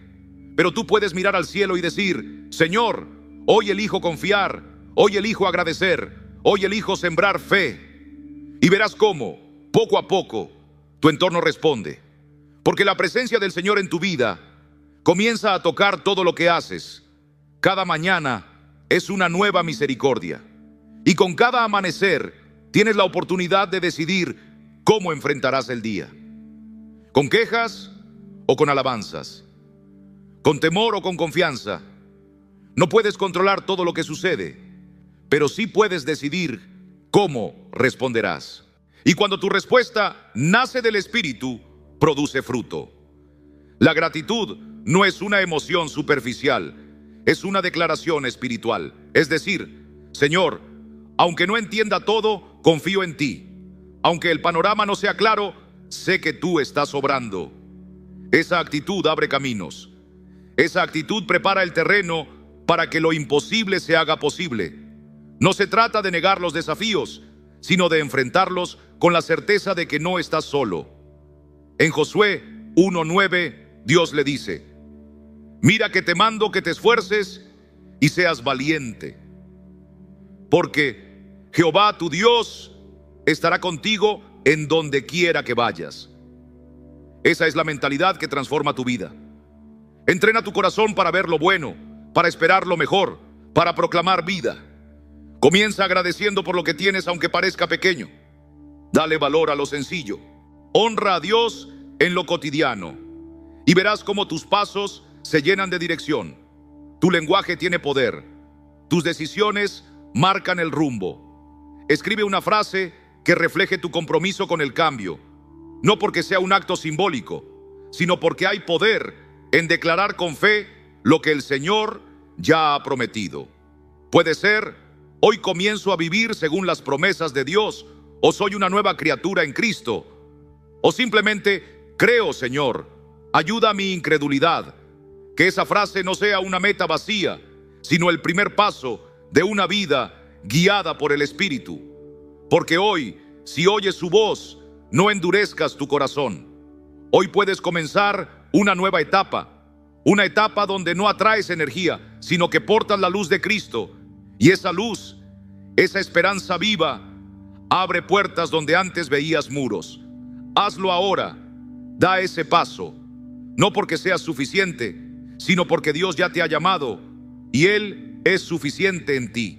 Pero tú puedes mirar al cielo y decir: Señor, hoy elijo confiar, hoy elijo agradecer, hoy elijo sembrar fe. Y verás cómo, poco a poco, tu entorno responde. Porque la presencia del Señor en tu vida comienza a tocar todo lo que haces. Cada mañana es una nueva misericordia. Y con cada amanecer tienes la oportunidad de decidir cómo enfrentarás el día. ¿Con quejas o con alabanzas? ¿Con temor o con confianza? No puedes controlar todo lo que sucede, pero sí puedes decidir cómo responderás. Y cuando tu respuesta nace del Espíritu, produce fruto. La gratitud no es una emoción superficial, es una declaración espiritual. Es decir, Señor, aunque no entienda todo, confío en ti. Aunque el panorama no sea claro, sé que tú estás obrando. Esa actitud abre caminos. Esa actitud prepara el terreno para que lo imposible se haga posible. No se trata de negar los desafíos, sino de enfrentarlos con la certeza de que no estás solo. En Josué 1:9, Dios le dice: mira que te mando que te esfuerces y seas valiente, porque Jehová tu Dios estará contigo en donde quiera que vayas. Esa es la mentalidad que transforma tu vida. Entrena tu corazón para ver lo bueno, para esperar lo mejor, para proclamar vida. Comienza agradeciendo por lo que tienes, aunque parezca pequeño. Dale valor a lo sencillo. Honra a Dios en lo cotidiano y verás cómo tus pasos se llenan de dirección. Tu lenguaje tiene poder. Tus decisiones marcan el rumbo. Escribe una frase que refleje tu compromiso con el cambio, no porque sea un acto simbólico, sino porque hay poder en declarar con fe lo que el Señor ya ha prometido. Puede ser: hoy comienzo a vivir según las promesas de Dios, o soy una nueva criatura en Cristo, o simplemente: creo, Señor, ayuda a mi incredulidad. Que esa frase no sea una meta vacía, sino el primer paso de una vida guiada por el Espíritu. Porque hoy, si oyes su voz, no endurezcas tu corazón. Hoy puedes comenzar una nueva etapa, una etapa donde no atraes energía, sino que portas la luz de Cristo. Y esa luz, esa esperanza viva, abre puertas donde antes veías muros. Hazlo ahora, da ese paso, no porque seas suficiente, sino porque Dios ya te ha llamado y Él es suficiente en ti.